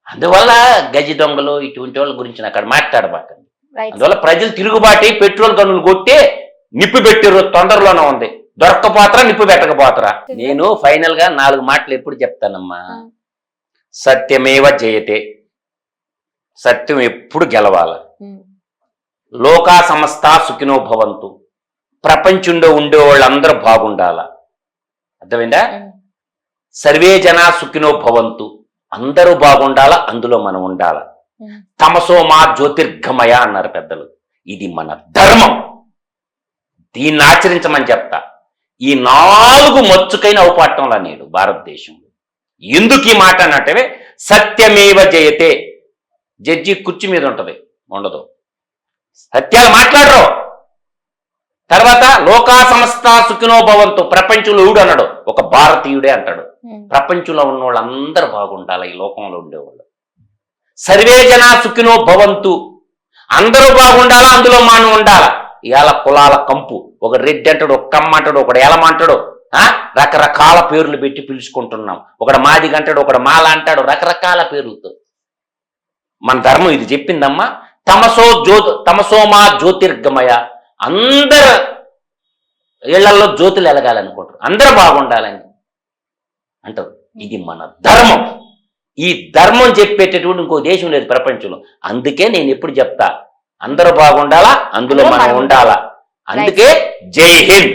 అందువల్ల గజ దొంగలు ఇటువంటి వాళ్ళ గురించి అక్కడ మాట్లాడబాకండి. అందువల్ల ప్రజలు తిరుగుబాటి పెట్రోల్ గనులు కొట్టి నిప్పు పెట్టారు, తొందరలోనే ఉంది. దొరక్కపోతరా, నిప్పు పెట్టకపోతరా. నేను ఫైనల్ గా 4 మాటలు ఎప్పుడు చెప్తానమ్మా. సత్యమేవ జయతే, సత్యం ఎప్పుడు గెలవాలి. లోకా సమస్త సుఖినో భవంతు, ప్రపంచంలో ఉండే వాళ్ళందరూ బాగుండాల. అర్థమైందా? సర్వే జనా సుఖినో భవంతు, అందరూ బాగుండాల, అందులో మనం ఉండాల. తమసో మా జ్యోతిర్గమయ అన్నారు పెద్దలు. ఇది మన ధర్మం, దీన్ని ఆచరించమని చెప్తా. ఈ 4 మచ్చుకైన అవపాఠంలా నేడు భారతదేశంలో. ఎందుకు ఈ మాట అన్నట్టే, సత్యమేవ జయతే. జడ్జి కుర్చీ మీద ఉంటది, ఉండదు. సత్యాలు మాట్లాడరు. తర్వాత లోకా సమస్త సుఖినో భవంతు, ప్రపంచంలో ఎవడు అన్నాడు? ఒక భారతీయుడే అంటాడు. ప్రపంచంలో ఉన్న వాళ్ళందరూ బాగుండాలి, ఈ లోకంలో ఉండేవాళ్ళు. సర్వే జనా సుఖినో భవంతు, అందరూ బాగుండాలా, అందులో మనం ఉండాలా. ఇవాళ కులాల కంపు, ఒక రెడ్డి అంటాడు, ఒక కమ్మ అంటాడు, ఒకడు ఎలమంటాడు, రకరకాల పేర్లు పెట్టి పిలుచుకుంటున్నాం. ఒకడు మాదిగ అంటాడు, ఒకడు మాల అంటాడు, రకరకాల పేర్లతో. మన ధర్మం ఇది చెప్పిందమ్మా. తమసోమా జ్యోతిర్గమయ, అందరు ఇళ్లలో జ్యోతులు ఎలగాలనుకుంటారు, అందరూ బాగుండాలని అంటారు. ఇది మన ధర్మం. ఈ ధర్మం చెప్పేటటువంటి ఇంకో దేశం లేదు ప్రపంచంలో. అందుకే నేను ఎప్పుడు చెప్తా, అందరూ బాగుండాలా, అందులో మనం ఉండాలా. అందుకే జై Hind.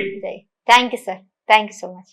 Thank you sir, thank you so much.